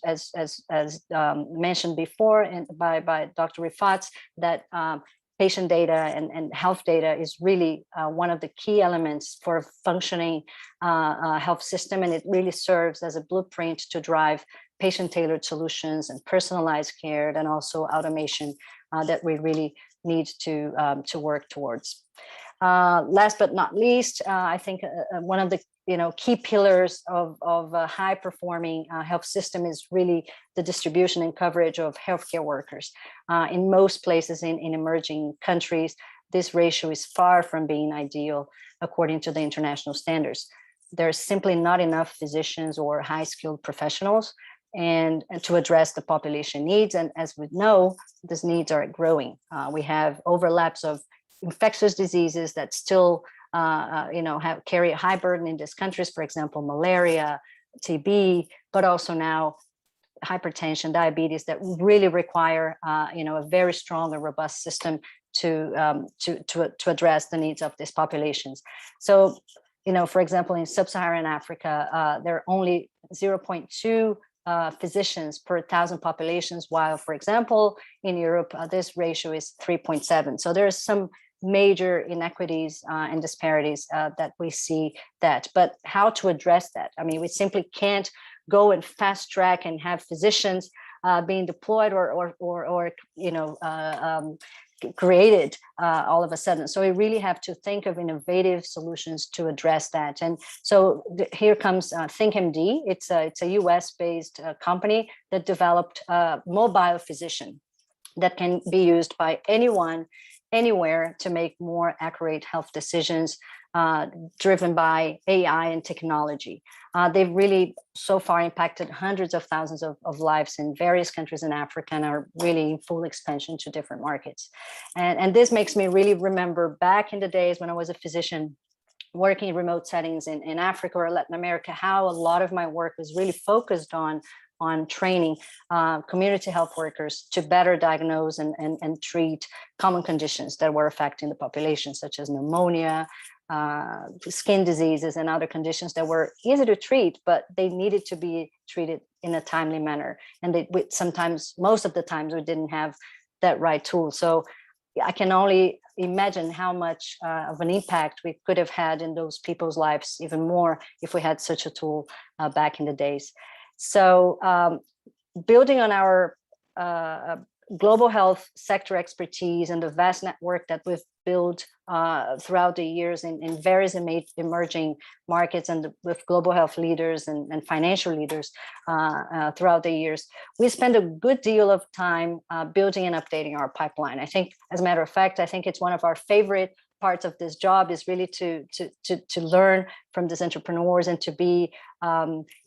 mentioned before and by Dr. Rifat, that patient data and health data is really one of the key elements for a functioning health system, and it really serves as a blueprint to drive patient-tailored solutions and personalized care, and also automation that we really need to work towards. Last but not least, I think one of the key pillars of a high-performing health system is really the distribution and coverage of healthcare workers. In most places in emerging countries, this ratio is far from being ideal according to the international standards. There's simply not enough physicians or high-skilled professionals and to address the population needs. And as we know, these needs are growing. We have overlaps of infectious diseases that still carry a high burden in these countries, for example, malaria, TB, but also now hypertension, diabetes, that really require a very strong and robust system to address the needs of these populations. So, for example, in sub-Saharan Africa, there are only 0.2 physicians per 1,000 populations, while, for example, in Europe, this ratio is 3.7. So there's some major inequities and disparities that we see that. But how to address that? I mean, we simply can't go and fast track and have physicians being deployed or created all of a sudden. So we really have to think of innovative solutions to address that. And so here comes ThinkMD. It's a US-based company that developed a mobile physician that can be used by anyone, anywhere, to make more accurate health decisions driven by AI and technology. They've really so far impacted hundreds of thousands of lives in various countries in Africa and are really in full expansion to different markets. And this makes me really remember back in the days when I was a physician working in remote settings in Africa or Latin America, how a lot of my work was really focused on training community health workers to better diagnose and treat common conditions that were affecting the population, such as pneumonia, skin diseases, and other conditions that were easy to treat, but they needed to be treated in a timely manner. And sometimes, most of the times, we didn't have that right tool. So I can only imagine how much of an impact we could have had in those people's lives, even more if we had such a tool back in the days. So building on our global health sector expertise and the vast network that we've built throughout the years in various emerging markets and with global health leaders and financial leaders throughout the years, we spend a good deal of time building and updating our pipeline. I think, as a matter of fact, I think it's one of our favorite parts of this job is really to learn from these entrepreneurs and to be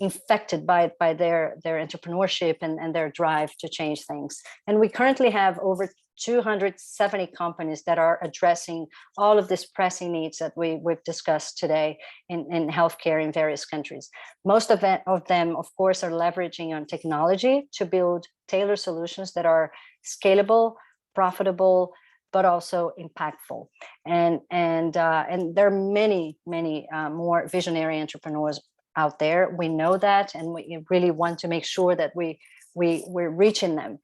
infected by their entrepreneurship and their drive to change things. And we currently have over 270 companies that are addressing all of these pressing needs that we've discussed today in healthcare in various countries. Most of them, of course, are leveraging on technology to build tailored solutions that are scalable, profitable, but also impactful. And there are many more visionary entrepreneurs out there. We know that, and we really want to make sure that we're reaching them.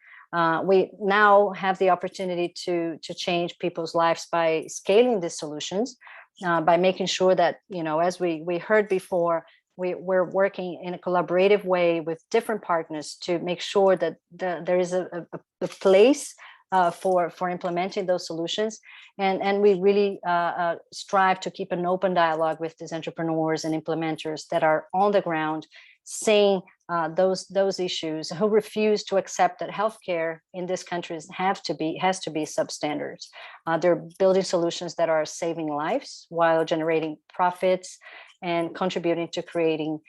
We now have the opportunity to change people's lives by scaling these solutions, by making sure that, as we heard before, we're working in a collaborative way with different partners to make sure that there is a place for implementing those solutions, and we really strive to keep an open dialogue with these entrepreneurs and implementers that are on the ground, seeing those issues, who refuse to accept that healthcare in these countries has to be substandard. They're building solutions that are saving lives while generating profits and contributing to creating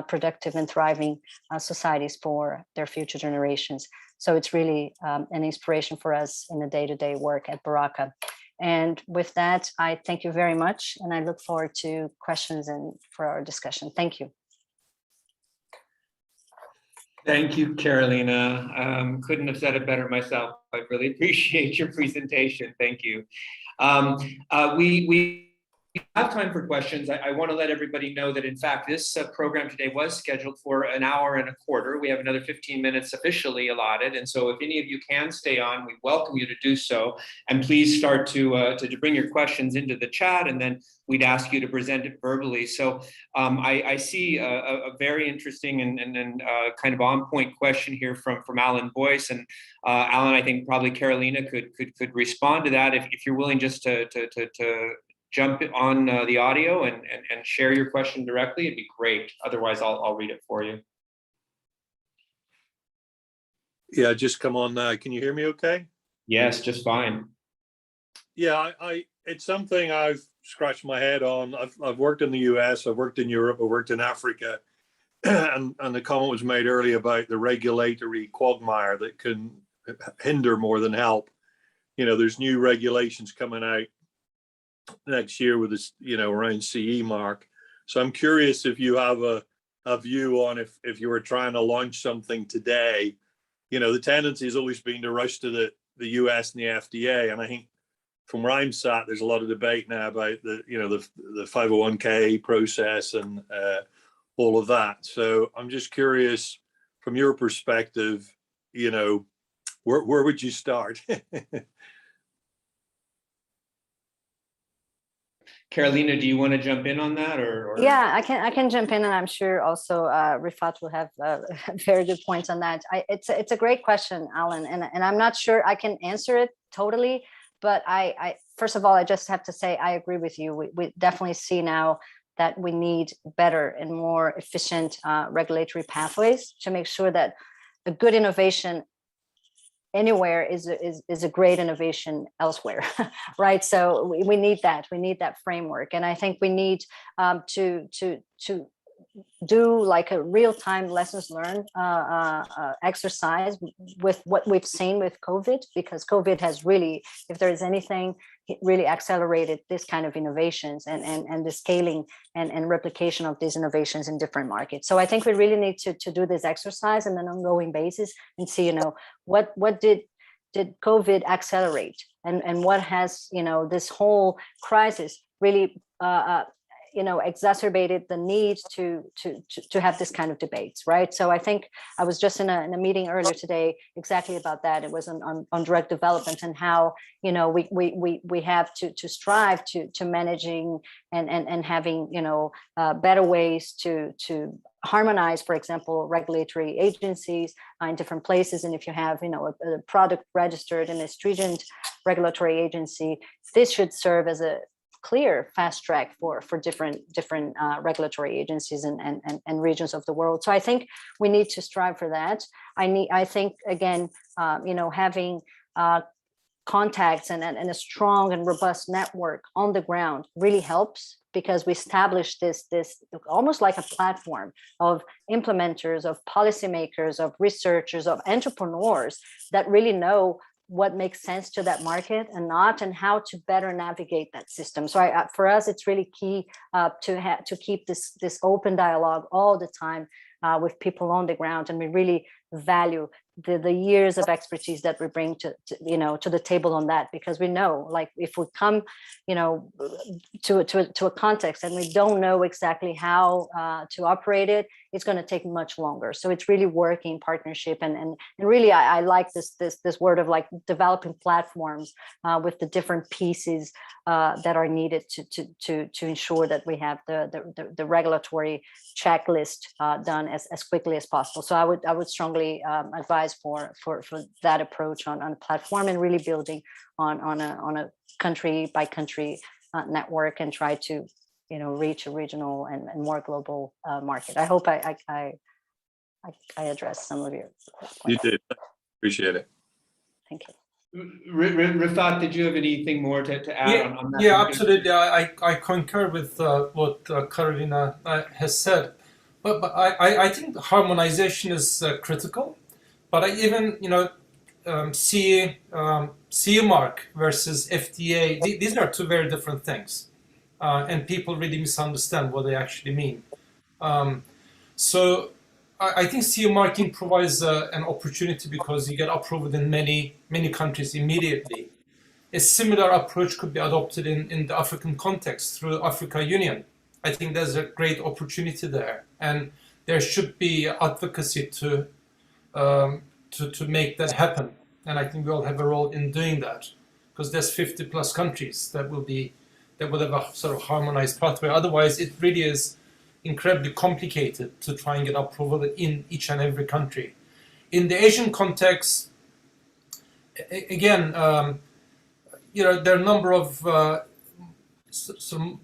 productive and thriving societies for their future generations. So it's really an inspiration for us in the day-to-day work at Baraka. And with that, I thank you very much, and I look forward to questions and for our discussion. Thank you. Thank you, Carolina. Couldn't have said it better myself. I really appreciate your presentation. Thank you. We have time for questions. I want to let everybody know that, in fact, this program today was scheduled for an hour and a quarter. We have another 15 minutes officially allotted. And so if any of you can stay on, we welcome you to do so. And please start to bring your questions into the chat, and then we'd ask you to present it verbally. So I see a very interesting and kind of on-point question here from Alan Boyce. And Alan, I think probably Carolina could respond to that if you're willing just to jump on the audio and share your question directly. It'd be great. Otherwise, I'll read it for you. Yeah, just come on now. Can you hear me okay? Yes, just fine. Yeah, it's something I've scratched my head on. I've worked in the US, I've worked in Europe, I've worked in Africa, and the comment was made earlier about the regulatory quagmire that can hinder more than help. There's new regulations coming out next year with this, around CE mark. So I'm curious if you have a view on if you were trying to launch something today. The tendency has always been to rush to the US and the FDA, and I think from where I'm sat, there's a lot of debate now about the 501k process and all of that. So I'm just curious, from your perspective, where would you start? Carolina, do you want to jump in on that, or? Yeah, I can jump in, and I'm sure also Rifat will have very good points on that. It's a great question, Alan, and I'm not sure I can answer it totally, but I first of all, I just have to say I agree with you. We definitely see now that we need better and more efficient regulatory pathways to make sure that a good innovation anywhere is a great innovation elsewhere, right? So we need that framework, and I think we need to do like a real-time lessons learned exercise with what we've seen with COVID, because COVID has really, if there is anything, it really accelerated this kind of innovations and the scaling and replication of these innovations in different markets. So I think we really need to do this exercise on an ongoing basis and see, what did COVID accelerate, and what has, this whole crisis really exacerbated the need to have this kind of debates, right? So I think I was just in a meeting earlier today exactly about that. It was on drug development and how we have to strive to managing and having better ways to harmonize, for example, regulatory agencies in different places. And if you have a product registered in a stringent regulatory agency, this should serve as a clear fast track for different regulatory agencies and regions of the world. So I think we need to strive for that. I think again, having contacts and a strong and robust network on the ground really helps, because we establish this almost like a platform of implementers, of policymakers, of researchers, of entrepreneurs that really know what makes sense to that market and not, and how to better navigate that system. So for us, it's really key to keep this open dialogue all the time with people on the ground, and we really value the years of expertise that we bring to the table on that, because we know, like, if we come to a context and we don't know exactly how to operate it, it's going to take much longer. So it's really working partnership, and really I like this word of like developing platforms with the different pieces that are needed to ensure that we have the regulatory checklist done as quickly as possible. So I would strongly advise for that approach on a platform, and really building on a country by country network, and try to reach a regional and more global market. I hope I addressed some of your points. You did. Appreciate it. Thank you. Rifat, did you have anything more to add on that? Yeah, absolutely. I concur with what Carolina has said, but I think harmonization is critical. But I even CE mark versus FDA. These are two very different things, and people really misunderstand what they actually mean. So I think CE marking provides an opportunity, because you get approved in many countries immediately. A similar approach could be adopted in the African context through Africa Union. I think there's a great opportunity there, and there should be advocacy to make that happen. And I think we all have a role in doing that, because there's 50 plus countries that will have a sort of harmonized pathway. Otherwise, it really is incredibly complicated to try and get approval in each and every country. In the Asian context, again, there are a number of some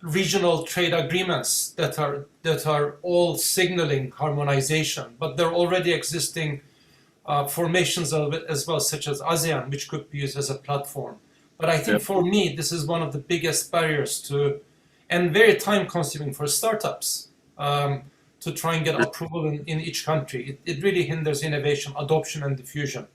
regional trade agreements that are all signaling harmonization, but there are already existing formations of it as well, such as ASEAN, which could be used as a platform. But I think for me, this is one of the biggest barriers to, and very time consuming for startups, to try and get approval in each country. It really hinders innovation, adoption, and diffusion.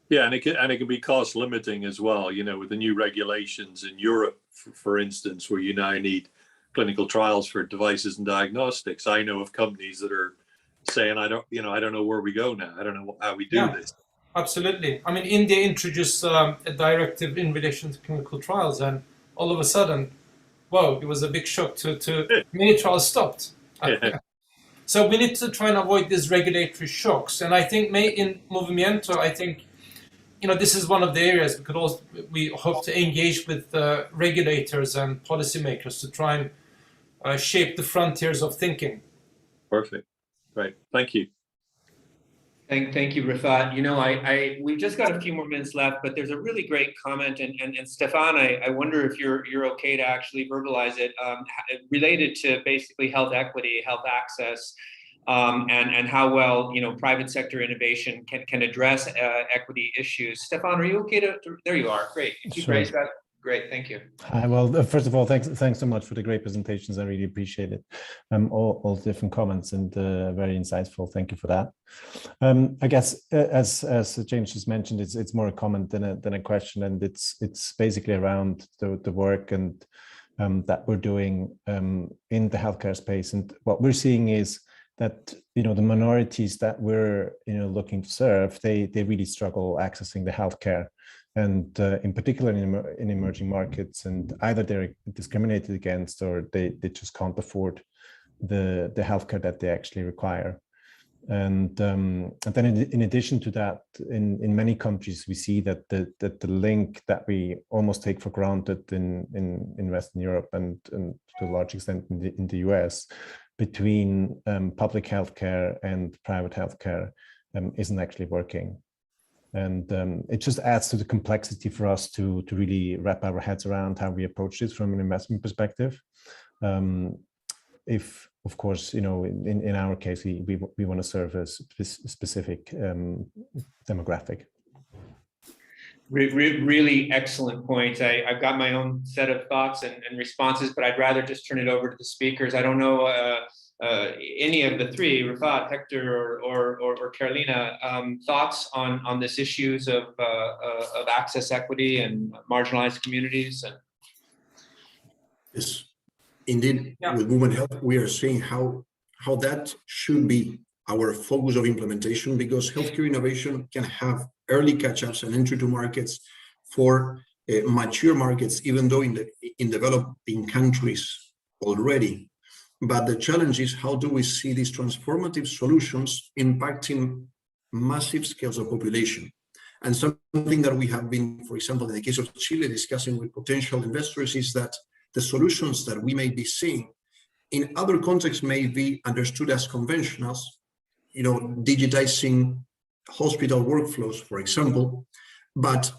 Yeah, and it can be cost limiting as well, with the new regulations in Europe, for instance, where you now need clinical trials for devices and diagnostics. I know of companies that are saying, I don't know where we go now. I don't know how we do this. Absolutely. I mean, India introduced a directive in relation to clinical trials, and all of a sudden, whoa, it was a big shock to many trials stopped. So we need to try and avoid these regulatory shocks. And I think in Movimiento, I think, this is one of the areas we hope to engage with regulators and policymakers to try and shape the frontiers of thinking. Perfect. Right. Thank you. Thank you, Rifat. We've just got a few more minutes left, but there's a really great comment, and Stefan, I wonder if you're okay to actually verbalize it, related to basically health equity, health access, and how well private sector innovation can address equity issues. Stefan, are you okay to there you are, great. If you raise that, great, thank you. Well, first of all, thanks so much for the great presentations. I really appreciate it. All different comments, and very insightful. Thank you for that. I guess as James just mentioned, it's more a comment than a question, and it's basically around the work and that we're doing in the healthcare space. And what we're seeing is that the minorities that we're looking to serve, they really struggle accessing the healthcare. and in particular in emerging markets, and either they're discriminated against or they just can't afford the healthcare that they actually require. And then in addition to that, in many countries, we see that the link that we almost take for granted in Western Europe and to a large extent in the US between public healthcare and private healthcare isn't actually working. And it just adds to the complexity for us to really wrap our heads around how we approach this from an investment perspective. If, of course, you know, in our case, we want to serve a specific demographic. Really excellent points. I've got my own set of thoughts and responses, but I'd rather just turn it over to the speakers. I don't know any of the three, Rafat, Hector, or Carolina, thoughts on this issues of access equity and marginalized communities. Yes. Indeed, Yeah. with Women Health, we are seeing how that should be our focus of implementation, because healthcare innovation can have early catch-ups and entry to markets for mature markets, even though in developing countries already. But the challenge is, how do we see these transformative solutions impacting massive scales of population? And something that we have been, for example, in the case of Chile, discussing with potential investors is that the solutions that we may be seeing in other contexts may be understood as conventional, you know, digitizing hospital workflows, for example, but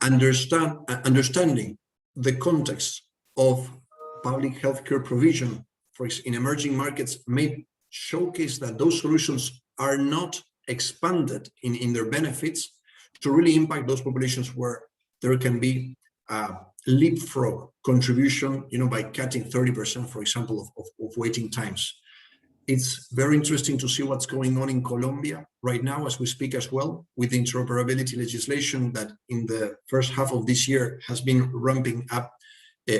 understanding the context of public healthcare provision in emerging markets may showcase that those solutions are not expanded in their benefits to really impact those populations where there can be leapfrog contribution, you know, by cutting 30%, for example, of waiting times. It's very interesting to see what's going on in Colombia right now as we speak as well, with interoperability legislation that in the first half of this year has been ramping up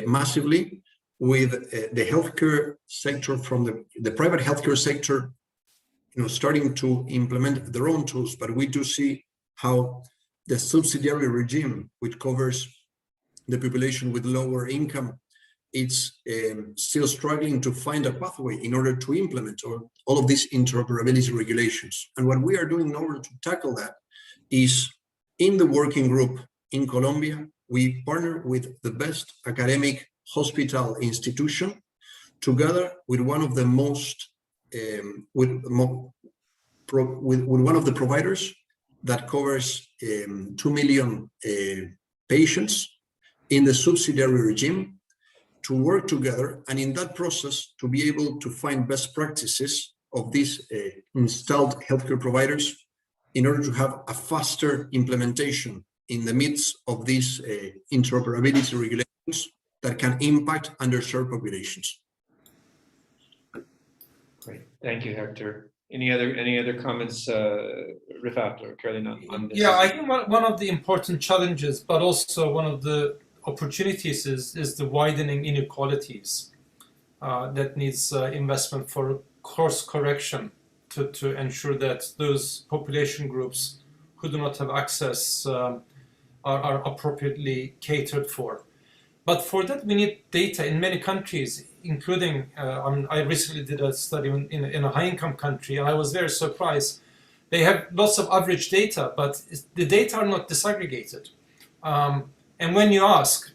massively, with the healthcare sector from the private healthcare sector, you know, starting to implement their own tools. But we do see how the subsidiary regime, which covers the population with lower income, it's still struggling to find a pathway in order to implement all of these interoperability regulations. And what we are doing in order to tackle that is, in the working group in Colombia, we partner with the best academic hospital institution, together with one of the most with one of the providers that covers 2 million patients in the subsidiary regime, to work together, and in that process to be able to find best practices of these installed healthcare providers in order to have a faster implementation in the midst of these interoperability regulations that can impact underserved populations. Great, thank you, Hector. Any other comments, Rifat or Carolina, on this? Yeah, I think one of the important challenges, but also one of the opportunities is the widening inequalities that needs investment for course correction to ensure that those population groups who do not have access are appropriately catered for. But for that, we need data in many countries, including, I recently did a study in a high-income country, and I was very surprised. They have lots of average data, but the data are not disaggregated. And when you ask,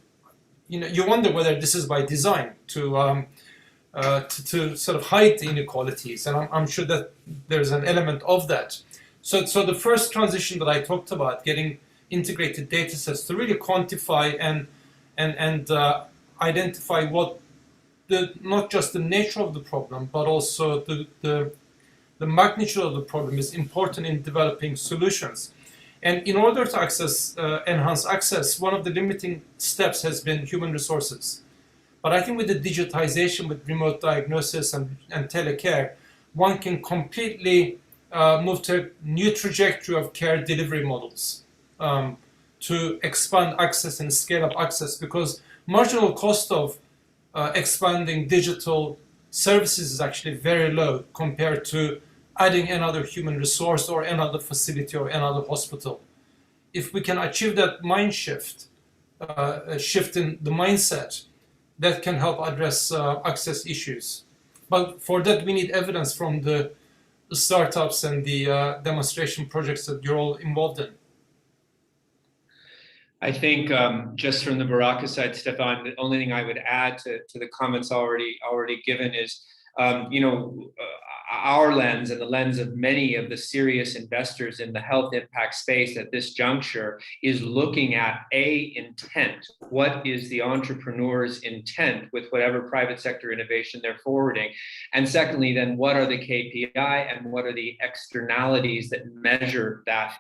you know, you wonder whether this is by design to sort of hide the inequalities, and I'm sure that there's an element of that. So the first transition that I talked about, getting integrated data sets to really quantify and identify what not just the nature of the problem, but also the magnitude of the problem is important in developing solutions. And in order to enhance access, one of the limiting steps has been human resources. But I think with the digitization, with remote diagnosis and telecare, one can completely move to a new trajectory of care delivery models to expand access and scale up access, because marginal cost of expanding digital services is actually very low compared to adding another human resource or another facility or another hospital. if we can achieve that mind shift, a shift in the mindset, that can help address access issues. But for that, we need evidence from the startups and the demonstration projects that you're all involved in. I think just from the Baraka side, Stefan, the only thing I would add to the comments already given is, our lens and the lens of many of the serious investors in the health impact space at this juncture is looking at intent. What is the entrepreneur's intent with whatever private sector innovation they're forwarding? And secondly, then what are the KPI and what are the externalities that measure that,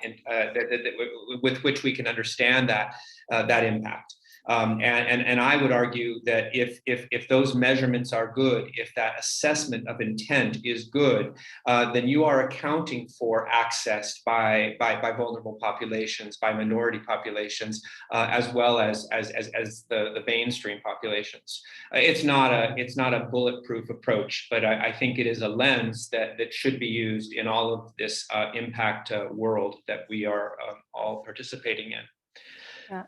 with which we can understand that impact? And I would argue that if those measurements are good, if that assessment of intent is good, then you are accounting for access by vulnerable populations, by minority populations, as well as the mainstream populations. It's not a bulletproof approach, but I think it is a lens that should be used in all of this impact world that we are all participating in.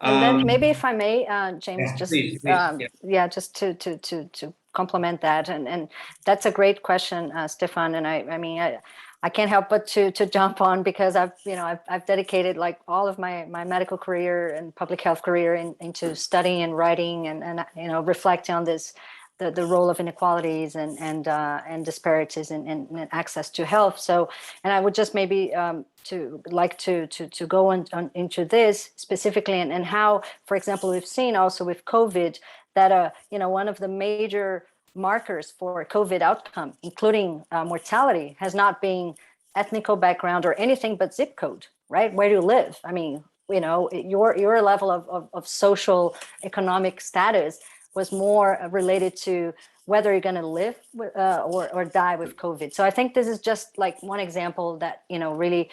And then maybe if I may, James, yeah, just please, just to complement that, and that's a great question, Stefan. And I mean, I can't help but to jump on, because I've dedicated like all of my medical career and public health career into studying and writing and reflecting on this. The role of inequalities and disparities in access to health. So, and I would just maybe to go into this specifically and how, for example, we've seen also with COVID that one of the major markers for COVID outcome, including mortality, has not been ethnical background or anything but zip code, right? Where you live. I mean, your level of social economic status was more related to whether you're going to live or die with COVID. So I think this is just like one example that really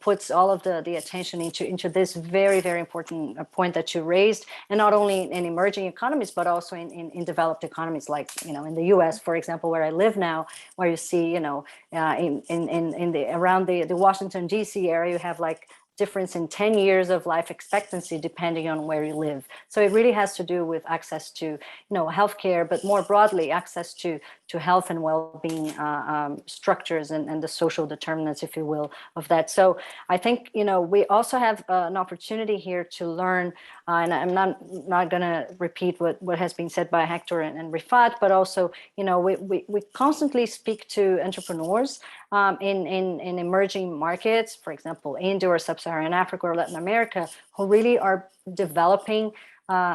puts all of the attention into this very, very important point that you raised, and not only in emerging economies but also in developed economies, like in the U.S., for example, where I live now, where you see in the around the Washington D.C. area, you have like difference in 10 years of life expectancy depending on where you live. So it really has to do with access to healthcare, but more broadly access to health and well-being structures and the social determinants, if you will, of that. So I think we also have an opportunity here to learn, and I'm not going to repeat what has been said by Hector and Rifat, but also we constantly speak to entrepreneurs in emerging markets, for example, India or Sub-Saharan Africa or Latin America, who really are developing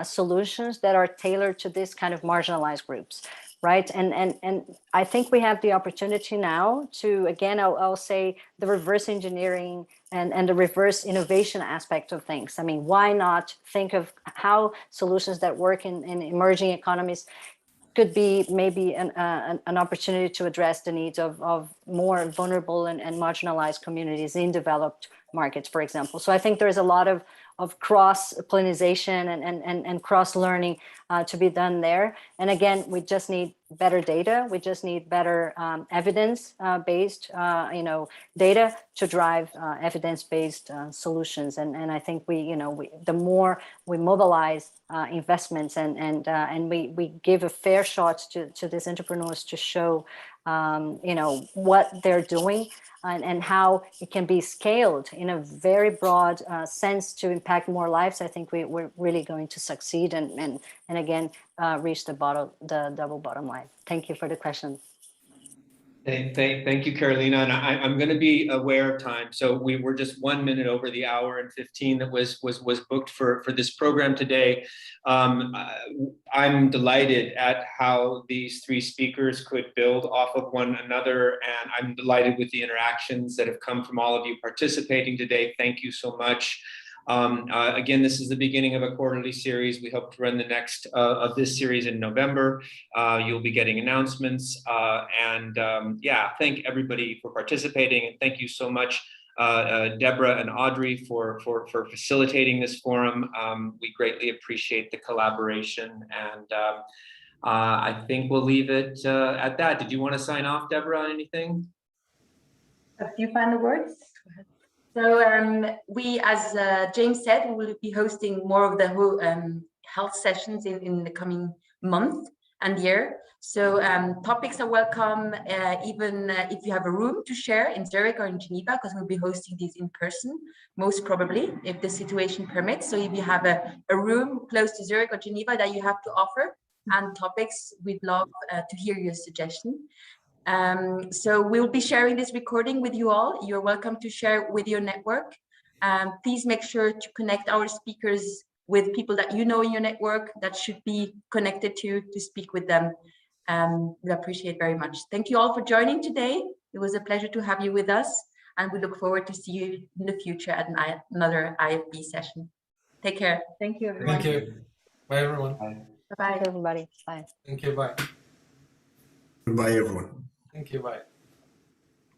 solutions that are tailored to this kind of marginalized groups, right? And I think we have the opportunity now to, again, I'll say the reverse engineering and the reverse innovation aspect of things. I mean, why not think of how solutions that work in emerging economies could be maybe an opportunity to address the needs of more vulnerable and marginalized communities in developed markets, for example. So I think there's a lot of cross-pollination and cross-learning to be done there. And again, we just need better data. We just need better evidence-based data to drive evidence-based solutions. And I think the more we mobilize investments and we give a fair shot to these entrepreneurs to show what they're doing and how it can be scaled in a very broad sense to impact more lives, I think we're really going to succeed and again reach the double bottom line. Thank you for the question. Thank you, Carolina. And I'm going to be aware of time. So we were just 1 minute over the hour and 15 that was booked for this program today. I'm delighted at how these three speakers could build off of one another. And I'm delighted with the interactions that have come from all of you participating today. Thank you so much. Again, this is the beginning of a quarterly series. We hope to run the next of this series in November. You'll be getting announcements. Thank everybody for participating. And thank you so much, Deborah and Audrey, for facilitating this forum. We greatly appreciate the collaboration. And I think we'll leave it at that. Did you want to sign off, Deborah, on anything? A few final words? Go ahead. So we, as James said, we will be hosting more of the health sessions in the coming month and year. So topics are welcome, even if you have a room to share in Zurich or in Geneva, because we'll be hosting these in person, most probably, if the situation permits. So if you have a room close to Zurich or Geneva that you have to offer and topics, we'd love to hear your suggestion. So we'll be sharing this recording with you all. You're welcome to share it with your network. Please make sure to connect our speakers with people that you know in your network that should be connected to speak with them. We appreciate very much. Thank you all for joining today. It was a pleasure to have you with us, and we look forward to see you in the future at another IFB session. Take care. Thank you, everyone. Thank you. Bye, everyone. Bye-bye. Everybody, bye. Thank you. Bye. Goodbye, everyone. Thank you. Bye.